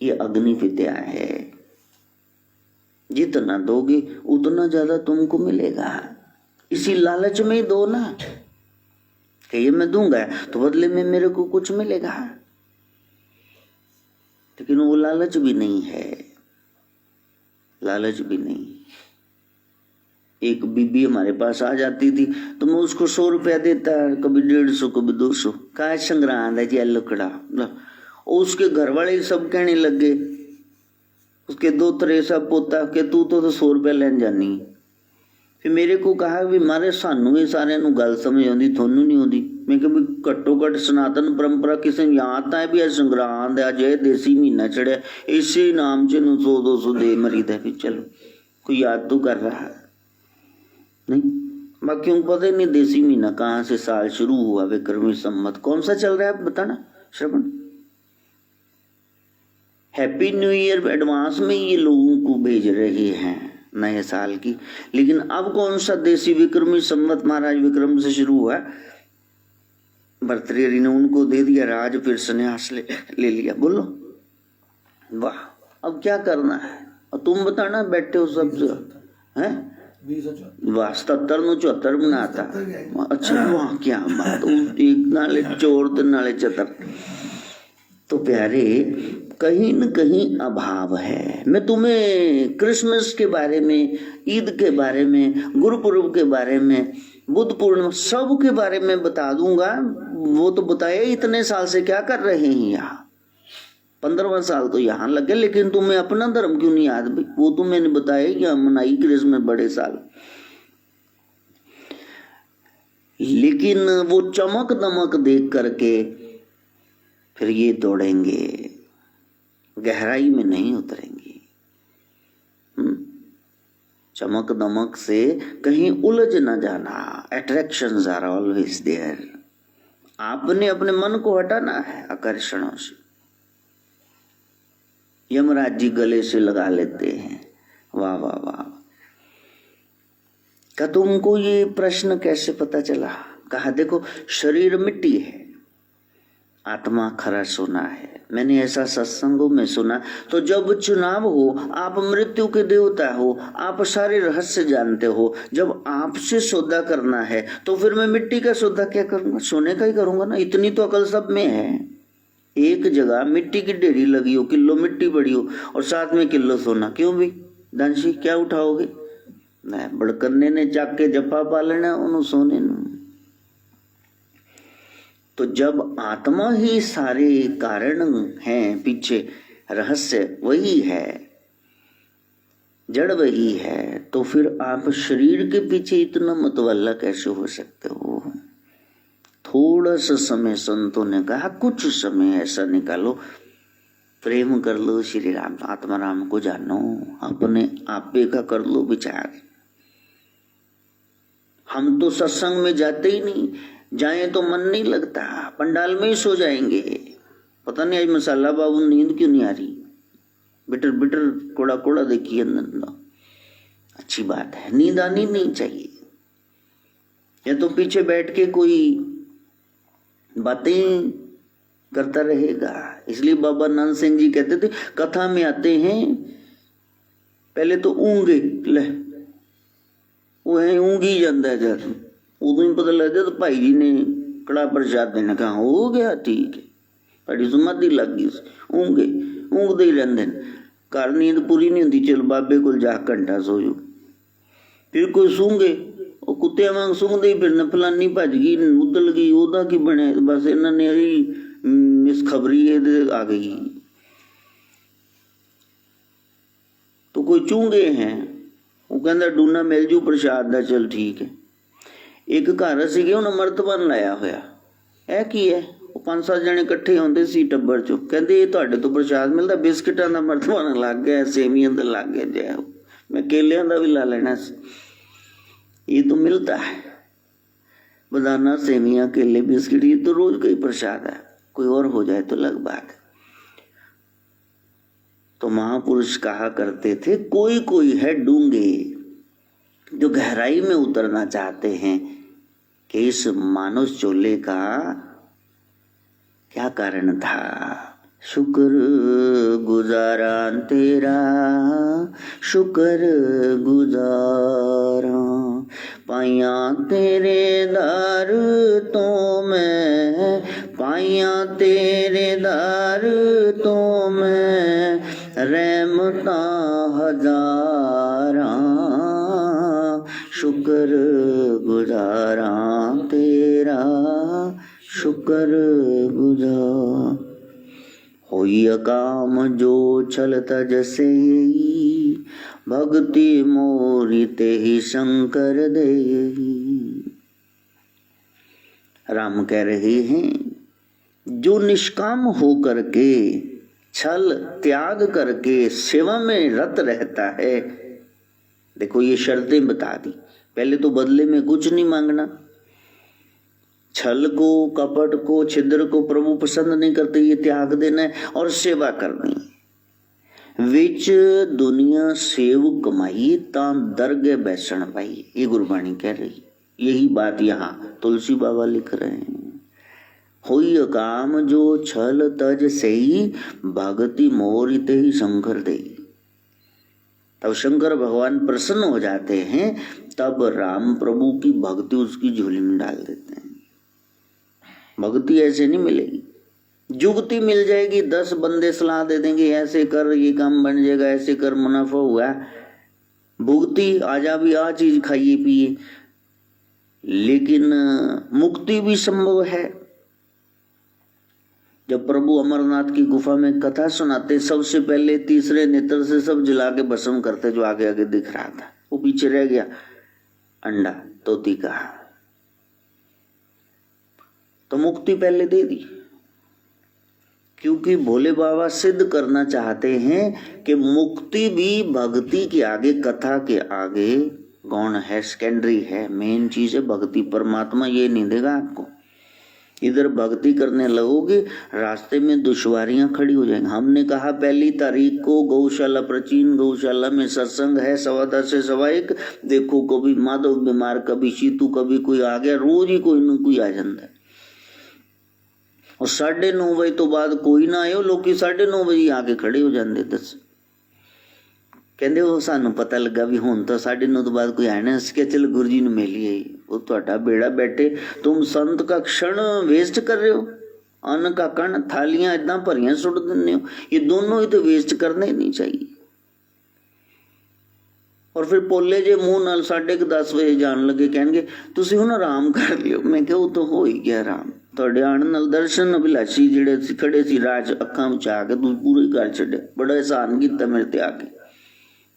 ये अग्नि विद्या है, जितना दोगे उतना ज्यादा तुमको मिलेगा। इसी लालच में ही दो ना कि ये मैं दूंगा तो बदले में मेरे को कुछ मिलेगा। लेकिन वो लालच भी नहीं है, लालच भी नहीं। एक बीबी हमारे पास आ जाती थी तो मैं उसको 100 रुपया देता, कभी 150, कभी 200। कहा संग्रांद है जी लुकड़ा। उसके घर वाले सब कहने लगे, उसके 2 त्रेसा पोता के तू तो 100 रुपया लेन जानी। फिर मेरे को कहा भी मारे सानू ये सारे गल समझ आती, थोनू नहीं आती। मैं कहा भी घट्टो घट सनातन परंपरा किसी याद तो है भी संग्रांद है, अजय देसी महीना चढ़िया, इसी नाम च 100-200 दे मरीद है। फिर चलो कोई याद तो कर रहा है नहीं। बाकी उनको पता ही नहीं देसी महीना कहाँ से साल शुरू हुआ, विक्रमी संमत कौन सा चल रहा है बताना श्रवण। हैप्पी न्यू ईयर एडवांस में ये लोगों को भेज रहे हैं नए साल की। लेकिन अब कौन सा देसी विक्रमी संवत महाराज विक्रम से शुरू हुआ। भर्तृहरि ने उनको दे दिया राज, फिर संन्यास ले लिया। बोलो वाह, अब क्या करना है। और तुम बताना बैठे हो सब हैं, वाह 77-74 बनाता। अच्छा वाह क्या बात, एक नाले चोर तो नाले चतर। तो प्यारे कहीं न कहीं अभाव है। मैं तुम्हें क्रिसमस के बारे में, ईद के बारे में, गुरुपुरब के बारे में, बुद्ध पूर्णिमा सब के बारे में बता दूंगा। वो तो बताया इतने साल से क्या कर रहे हैं यहाँ, 15वां साल तो यहाँ लगे। लेकिन तुम्हें अपना धर्म क्यों नहीं याद भाई। वो तो मैंने बताया कि हम मनाई क्रिसमस बड़े साल। लेकिन वो चमक दमक देख करके फिर ये दौड़ेंगे, गहराई में नहीं उतरेंगे। चमक दमक से कहीं उलझ न जाना। Attractions are always there. आपने अपने मन को हटाना है आकर्षणों से। यमराज जी गले से लगा लेते हैं। वाह वाह वाह। क्या तुमको ये प्रश्न कैसे पता चला। कहा देखो शरीर मिट्टी है, आत्मा खरा सोना है। मैंने ऐसा सत्संगों में सुना। तो जब चुनाव हो, आप मृत्यु के देवता हो, आप सारे रहस्य जानते हो, जब आपसे सौदा करना है तो फिर मैं मिट्टी का सौदा क्या करूंगा, सोने का ही करूंगा ना। इतनी तो अकल सब में है। एक जगह मिट्टी की ढेरी लगी हो, किलो मिट्टी पड़ी हो और साथ में किलो सोना, क्यों भी दानशी क्या उठाओगे। बड़कन्ने ने जाग के जप्पा पा लेना उन्होंने सोने न। तो जब आत्मा ही सारे कारण हैं, पीछे रहस्य वही है, जड़ वही है, तो फिर आप शरीर के पीछे इतना मतवाला कैसे हो सकते हो। थोड़ा सा समय संतों ने कहा कुछ समय ऐसा निकालो, प्रेम कर लो श्री राम आत्मा राम को जानो, अपने आपे का कर लो विचार। हम तो सत्संग में जाते ही नहीं, जाएं तो मन नहीं लगता, पंडाल में ही सो जाएंगे। पता नहीं आज मसाला बाबू नींद क्यों नहीं आ रही, बिटर बिटर कोड़ा कोड़ा देखिए अंदर। अच्छी बात है, नींद आनी नहीं चाहिए। या तो पीछे बैठ के कोई बातें करता रहेगा। इसलिए बाबा नानक सिंह जी कहते थे कथा में आते हैं पहले तो ऊँगे ले वो है ऊँग ही जाता है, जब उदों ही पता लग जाए तो भाई जी ने कड़ा प्रसाद देना, कहा हो गया ठीक है, बड़ी समाधि लग गई, ऊँगे ऊँगते ही रहते घर, नींद पूरी नहीं होती, चल बाबे को जा घंटा सोयो। फिर कोई सूंगे वो कुत्ते वांग सूंघते ही फिरना, फलानी भज गई उदल गई ओदा की बने, बस इन्होंने इस खबरी आ गई। तो कोई चूंगे हैं वो कहता डूना मिल जू प्रसाद दा, चल ठीक है। एक घर सीगे उन्हें मर्तबान लाया होया, है की है वो 5-7 जने इकट्ठे आते सी टब्बर चो, कहते ये तुहाडे तो प्रसाद मिलता, बिस्किटां दा मर्तबान लग गया, सेवियां दा लग गया, जय हो मैं केलियां दा भी ला लेना, ये तो मिलता है बदाना सेवियां केले बिस्किट, ये तो रोज का ही प्रसाद है, कोई और हो जाए तो अलग बात है। तो महापुरुष कहा करते थे कोई कोई है डूंगे जो गहराई में उतरना चाहते हैं कि इस मानव चोले का क्या कारण था। शुक्र गुजारा तेरा शुक्र गुजारा, पाइया तेरे दर तो मैं, पाइया तेरे दर तो मैं, रहमता हजारा, शुक्र गुजारा तेरा शुक्र गुजार। होई काम जो छल तज से, भक्ति मोरी ते ही शंकर दे। राम कह रहे हैं जो निष्काम होकर के छल त्याग करके सेवा में रत रहता है, देखो ये शर्तें बता दी, पहले तो बदले में कुछ नहीं मांगना, छल को कपट को छिद्र को प्रभु पसंद नहीं करते, ये त्याग देना है और सेवा करनी है। विच दुनिया सेव कमाई ता दरगे बैसण पाई, ये गुरबाणी कह रही, यही बात यहाँ तुलसी बाबा लिख रहे हैं। होई काम जो छल तज सही, भगति मोरिते ही शंकर दे। तब शंकर भगवान प्रसन्न हो जाते हैं, तब राम प्रभु की भक्ति उसकी झोली में डाल देते हैं। भक्ति ऐसे नहीं मिलेगी, जुगती मिल जाएगी, 10 बंदे सलाह दे देंगे ऐसे कर ये काम बन जाएगा, ऐसे कर मुनाफा हुआ, भुगती आजा भी आ चीज खाइए पिए, लेकिन मुक्ति भी संभव है। जब प्रभु अमरनाथ की गुफा में कथा सुनाते, सबसे पहले तीसरे नेत्र से सब जला के भस्म करते, जो आगे आगे दिख रहा था वो पीछे रह गया, अंडा तोती का। तो मुक्ति पहले दे दी, क्योंकि भोले बाबा सिद्ध करना चाहते हैं कि मुक्ति भी भक्ति के आगे, कथा के आगे गौण है, सेकेंडरी है, मेन चीज है भक्ति। परमात्मा ये नहीं देगा आपको, इधर भक्ति करने लगोगे रास्ते में दुश्वारियां खड़ी हो जाएंगी। हमने कहा 1 तारीख को गौशाला, प्राचीन गौशाला में सत्संग है 10:15 से 1:15। देखो कभी माधव बीमार, कभी सीतू, कभी कोई आ गया, रोज ही कोई न कोई आ जाता है। और 9:30 बजे तो बाद कोई ना आयो, लोग 9:30 बजे आके खड़े हो जाते। 10 कहते वो सानू पता लगा भी हुण तो 9:30 तो बाद कोई आना, इसके चल गुरु जी ने मिली। वो ਤੁਹਾਡਾ बेड़ा बैठे, तुम संत का क्षण वेस्ट कर रहे हो, अन्न का कण थालियां इतना भरियां सुट देने हो, ये दोनों ही तो वेस्ट करने नहीं चाहिए। और फिर पोले जे मुंह नाल 10:30 बजे जान लगे, कहणगे तुसीं हुण आराम कर लियो। मैं कहा वो तो हो ही गया आराम, ਤੁਹਾਡੇ ਆਣ ਨਾਲ ਦਰਸ਼ਨ ਅਭਿਲਾਸ਼ੀ ਜਿਹੜੇ ਸੀ ਖੜੇ ਸੀ ਰਾਜ ਅੱਖਾਂ ਵਿੱਚ ਆ ਕੇ ਤੂੰ ਪੂਰੇ ਕਰ ਛੱਡੇ, बड़ा एहसान ਕੀਤਾ मेरे ते आके।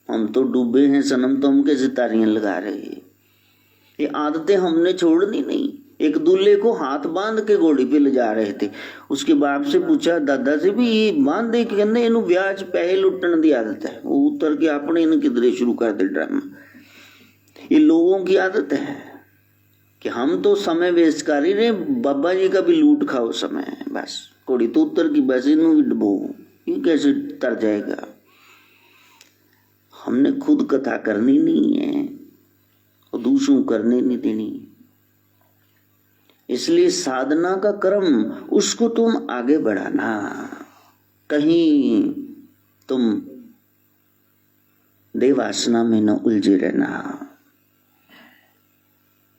हम तो डूबे हैं सनम, तो हम कैसे तारियां लगा रहे हैं। ये आदतें हमने छोड़नी नहीं, एक दूल्हे को हाथ बांध के घोड़ी पे ले जा रहे थे। उसके बाप से पूछा, दादा से भी ये बांध दे, कहने इन्हू ब्याज पैसे लुटने की आदत है। वो उतर के अपने इन किधरे शुरू कर दे ड्रामा। ये लोगों की आदत है कि हम तो समय वेस्ट कर ही रहे, बाबा जी का भी लूट खाओ समय। बस घोड़ी तो उतर की, बस इनू भी डबो, ये कैसे तर जाएगा। हमने खुद कथा करनी नहीं है और दूसरों करने नहीं देनी। इसलिए साधना का क्रम, उसको तुम आगे बढ़ाना। कहीं तुम देवासना में न उलझे रहना,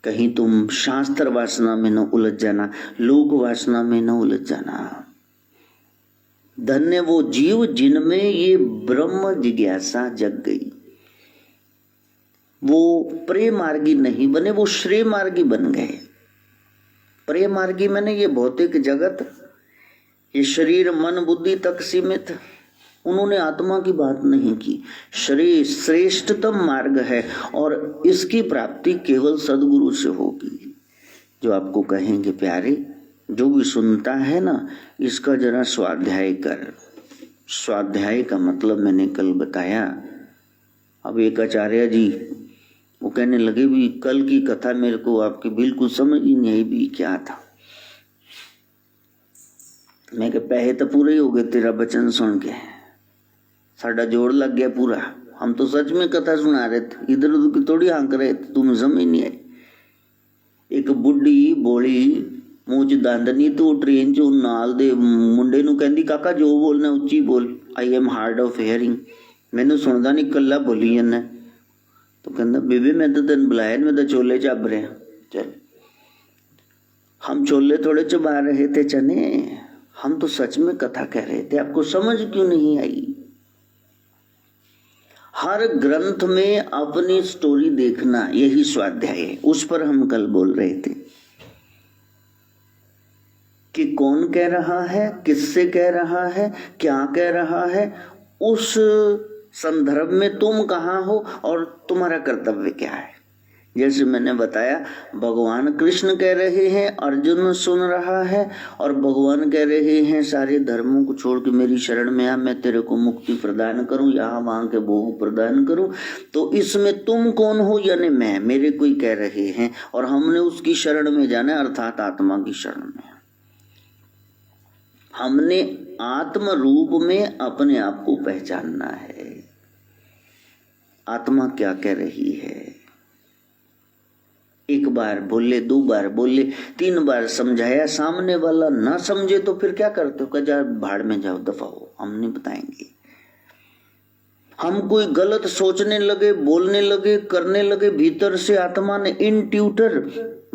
कहीं तुम शास्त्र वासना में न उलझ जाना, लोक वासना में न उलझ जाना। धन्य वो जीव जिनमें ये ब्रह्म जिज्ञासा जग गई। वो प्रेम मार्गी नहीं बने, वो श्रेय मार्गी बन गए। प्रेम मार्गी मैंने ये भौतिक जगत, ये शरीर मन बुद्धि तक सीमित, उन्होंने आत्मा की बात नहीं की। शरीर श्रेष्ठतम मार्ग है और इसकी प्राप्ति केवल सदगुरु से होगी। जो आपको कहेंगे, प्यारे जो भी सुनता है ना, इसका जरा स्वाध्याय कर। स्वाध्याय का मतलब मैंने कल बताया। अब एक आचार्य जी वो कहने लगे भी कल की कथा मेरे को आपकी बिल्कुल समझ ही नहीं आई भी क्या था। मैं कहा पैसे तो पूरे ही हो गए तेरा वचन सुन के, साडा जोड़ लग गया पूरा। हम तो सच में कथा सुना रहे थे, इधर उधर की थोड़ी हाँक रहे थे, तुम्हें समझ नहीं आई। एक बुढ़ी बोली मूंछ दांदनी तो ट्रेन चो नाल दे मुंडे नू कहंदी, काका जो बोलना उच्ची बोल, I am hard of hearing, मैनू सुनदा नहीं कल्ला बोली जाना। तो कहंदा बेबे मैं तो तेन बुलाया, मैं तो छोले चब रहे। चल हम छोले थोड़े चबा रहे थे चने, हम तो सच में कथा कह रहे थे, आपको समझ क्यों नहीं आई। हर ग्रंथ में अपनी स्टोरी देखना, यही स्वाध्याय है। उस पर हम कल बोल रहे थे कि कौन कह रहा है, किससे कह रहा है, क्या कह रहा है, उस संदर्भ में तुम कहाँ हो और तुम्हारा कर्तव्य क्या है। जैसे मैंने बताया, भगवान कृष्ण कह रहे हैं, अर्जुन सुन रहा है, और भगवान कह रहे हैं सारे धर्मों को छोड़ के मेरी शरण में आ, मैं तेरे को मुक्ति प्रदान करूं, यहाँ वहां के भोग प्रदान करूं। तो इसमें तुम कौन हो, यानी मैं, मेरे कोई कह रहे हैं, और हमने उसकी शरण में जाना है, अर्थात आत्मा की शरण में। हमने आत्म रूप में अपने आप को पहचानना है। आत्मा क्या कह रही है। एक बार बोले, दो बार बोले, तीन बार समझाया, सामने वाला ना समझे तो फिर क्या करते हो, कहा भाड़ में जाओ, दफा हो, हम नहीं बताएंगे। हम कोई गलत सोचने लगे, बोलने लगे, करने लगे, भीतर से आत्मा ने इन ट्यूटर,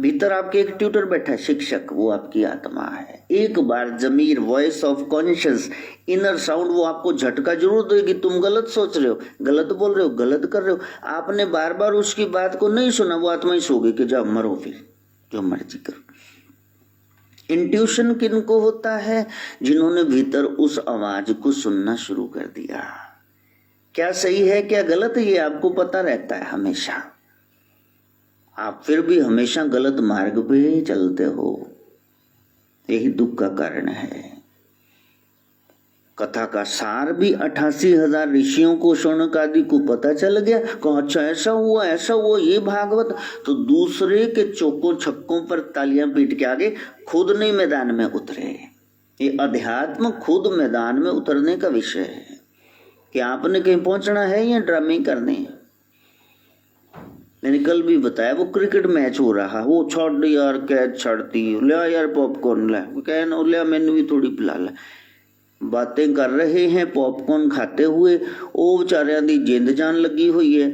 भीतर आपके एक ट्यूटर बैठा है, शिक्षक, वो आपकी आत्मा है। एक बार जमीर, voice of conscious, inner sound, वो आपको झटका जरूर देगी, तुम गलत सोच रहे हो, गलत बोल रहे हो, गलत कर रहे हो। आपने बार बार उसकी बात को नहीं सुना, वो आत्मा ही सो गई कि जाओ मरो, फिर जो मर्जी करो। इंट्यूशन किनको होता है, जिन्होंने भीतर उस आवाज को सुनना शुरू कर दिया। क्या सही है क्या गलत, ये आपको पता रहता है हमेशा, आप फिर भी हमेशा गलत मार्ग पे चलते हो। यही दुख का कारण है। कथा का सार भी 88,000 ऋषियों को, शौनक आदि को पता चल गया, कहा अच्छा ऐसा हुआ, ऐसा हुआ, ये भागवत। तो दूसरे के चौकों छक्कों पर तालियां पीट के आगे खुद नहीं मैदान में उतरे। ये अध्यात्म खुद मैदान में उतरने का विषय है कि आपने कहीं पहुंचना है या ड्रामे करने हैं। मैंने कल भी बताया, वो क्रिकेट मैच हो रहा, वो छोड़ यार कैच छाड़ती, ले यार पॉपकॉर्न ले, कहना ले मैंने भी थोड़ी पिला ले। बातें कर रहे हैं पॉपकॉर्न खाते हुए, वो बेचारियां दी जिंद जान लगी हुई है।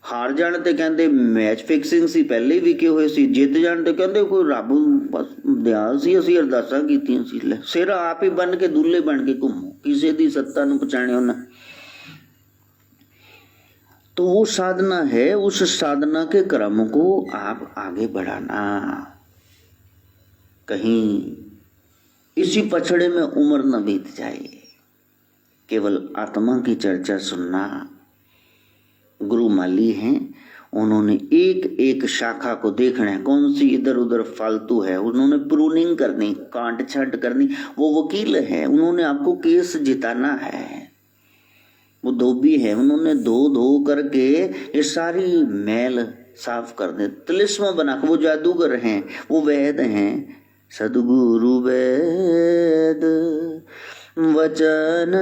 हार जाने ते कहते मैच फिक्सिंग सी पहले ही विके हुए सी, जित जाने ते कहते कोई रब बस दयाल सी, असीं अरदासां कीतियां सी, ले सिर आप ही बन के दूल्हे बन के घूमो, किसी दी सत्ता नूं पछाणिओ ना। तो वो साधना है, उस साधना के क्रम को आप आगे बढ़ाना। कहीं इसी पछड़े में उम्र न बीत जाए। केवल आत्मा की चर्चा सुनना। गुरु माली हैं, उन्होंने एक एक शाखा को देखना है, कौन सी इधर उधर फालतू है, उन्होंने प्रूनिंग करनी, काट छांट करनी। वो वकील है, उन्होंने आपको केस जिताना है। वो धोबी है, उन्होंने धो धो करके ये सारी मैल साफ कर दे, तिलिस्म बना के। वो जादूगर हैं, वो वैद हैं। सदगुरु वैद वचन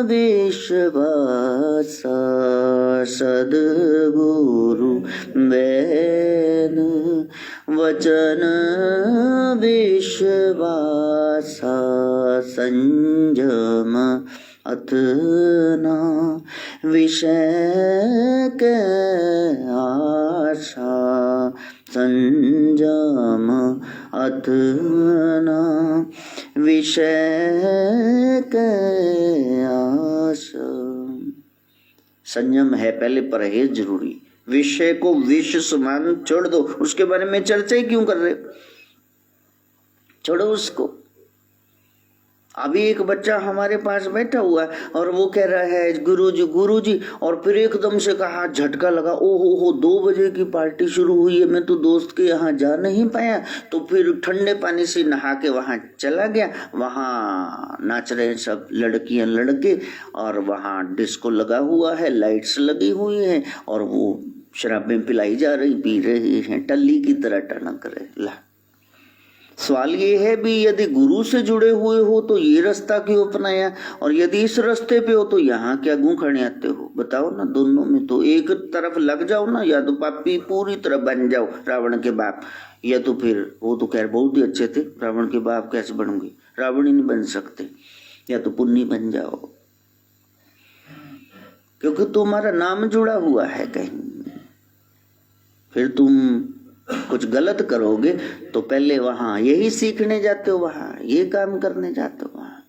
विश्वासा, सदगुरु वैद वचन विश्वासा, संयम अथना विषय के आशा, संयम अथना विषय के आशा। संयम है, पहले परहेज जरूरी। विषय को विष समान छोड़ दो, उसके बारे में चर्चा ही क्यों कर रहे, छोड़ो उसको। अभी एक बच्चा हमारे पास बैठा हुआ है और वो कह रहा है गुरुजी गुरुजी, और फिर एकदम से कहा, झटका लगा, ओ हो 2 बजे की पार्टी शुरू हुई है, मैं तो दोस्त के यहाँ जा नहीं पाया। तो फिर ठंडे पानी से नहा के वहां चला गया। वहां नाच रहे सब लड़कियां लड़के, और वहां डिस्को लगा हुआ है, लाइट्स लगी हुई है, और वो शराबें पिलाई जा रही, पी रहे हैं, टल्ली की तरह टनक रहे। ला, सवाल ये है भी, यदि गुरु से जुड़े हुए हो तो ये रास्ता क्यों अपनाया, और यदि इस रास्ते पे हो तो यहाँ क्या गूंखने आते हो? बताओ ना। दोनों में तो एक तरफ लग जाओ ना, या तो पापी पूरी तरह बन जाओ रावण के बाप, या तो फिर वो तो खैर बहुत ही अच्छे थे, रावण के बाप कैसे बनोगे, रावण ही नहीं बन सकते, या तो पुण्य बन जाओ, क्योंकि तुम्हारा नाम जुड़ा हुआ है कहीं। फिर तुम कुछ गलत करोगे तो पहले वहां यही सीखने जाते हो, वहां ये काम करने जाते हो वहां।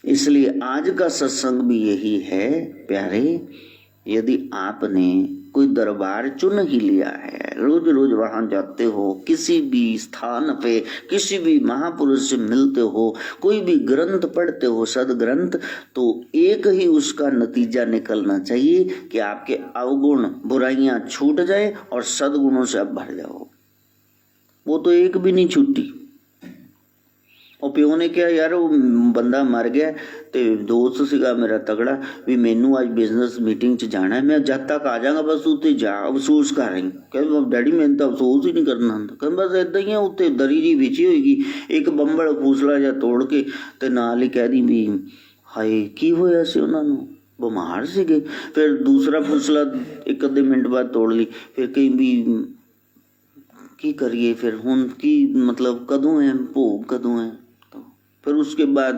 इसलिए आज का सत्संग भी यही है प्यारे, यदि आपने कोई दरबार चुन ही लिया है, रोज रोज वहां जाते हो, किसी भी स्थान पे किसी भी महापुरुष से मिलते हो, कोई भी ग्रंथ पढ़ते हो, सदग्रंथ, तो एक ही उसका नतीजा निकलना चाहिए कि आपके अवगुण बुराइयां छूट जाए और सदगुणों से आप भर जाओ। वो तो एक भी नहीं छूटी। और प्यो ने क्या यार, वो बंदा मर गया तो दोस्त सीगा मेरा तगड़ा भी, मैनू आज बिजनेस मीटिंग च जाना है, मैं जब तक आ जाऊंगा बस उत्ते जा अफसोस कर रही। कहते डैडी मैंने तो अफसोस ही नहीं करना आंदा। कहते बस इदा ही है, उत्ते दरी जी विछी होएगी, एक बंबल फूसला जा तोड़ के ते नाल ही कह दी भी हाय की होया सी उन्हां नूं, बिमार सीगे। फिर दूसरा फूसला एक अद्धे मिनट बाद तोड़ ली, फिर कहीं भी की करिए, फिर हुण की मतलब कदों है भोग कदों है। फिर उसके बाद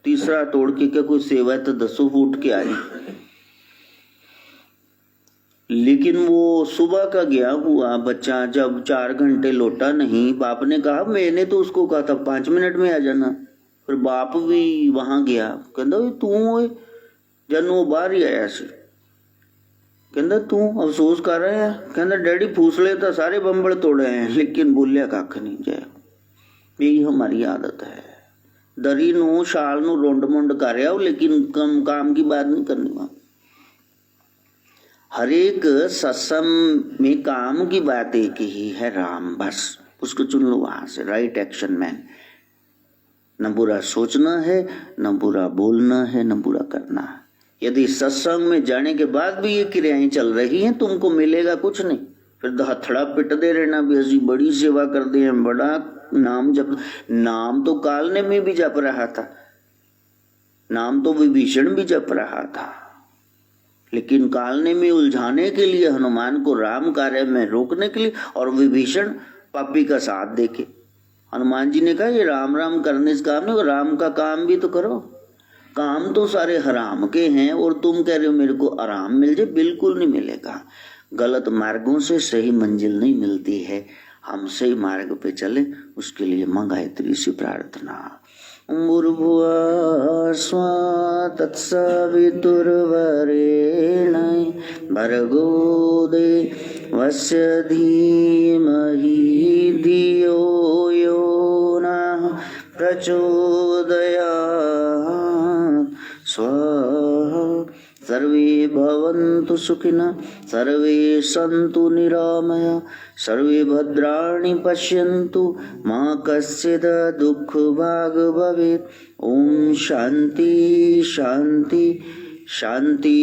तीसरा तोड़ के क्या कोई सेवा है तो 10 फुट के आ जाए। लेकिन वो सुबह का गया हुआ बच्चा जब 4 घंटे लौटा नहीं, बाप ने कहा, मैंने तो उसको कहा था 5 मिनट में आ जाना। फिर बाप भी वहां गया, कहता तू होए जन बाहर ही आया सी, कहता तू अफसोस कर रहा है, कहता डैडी फूसले तो सारे बंबल तोड़े हैं, लेकिन बोलिया कख नहीं जाए। यही हमारी आदत है, दरी नू शाल नू रोंड मुंड कर रहा हो, लेकिन काम की बात नहीं करनी। वहां हर एक सत्संग में काम की बात एक ही है, राम, बस उसको चुन लो वहां से। राइट एक्शन मैन, न बुरा सोचना है, न बुरा बोलना है, न बुरा करना है। यदि सत्संग में जाने के बाद भी ये क्रियाएं चल रही हैं, तुमको मिलेगा कुछ नहीं। फिर हथड़ा पिट दे रहना भी असि बड़ी सेवा कर दे हैं, बड़ा नाम जप। नाम तो कालने में भी जप रहा था, नाम तो विभीषण भी जप रहा था, लेकिन कालने में उलझाने के लिए, हनुमान को राम कार्य में रोकने के लिए, और विभीषण पापी का साथ देके हनुमान जी ने कहा ये राम राम करने से काम नहीं, राम का काम भी तो करो। काम तो सारे हराम के हैं और तुम कह रहे हो मेरे को आराम मिल जाए, बिल्कुल नहीं मिलेगा। गलत मार्गों से सही मंजिल नहीं मिलती है, हम सही मार्ग पे चले, उसके लिए मां गायत्री से प्रार्थना। भूर्भुवः स्वः तत्सवितुर्वरेण्यं भर्गो देवस्य धीमहि धियो यो नः प्रचोदयात्। स्वः सर्वे भवन्तु सुखिनः सर्वे सन्तु निरामया सर्वे भद्राणि पश्यन्तु मा कश्चित् दुःखभाग् भवेत्। ओम शांति शांति शांति।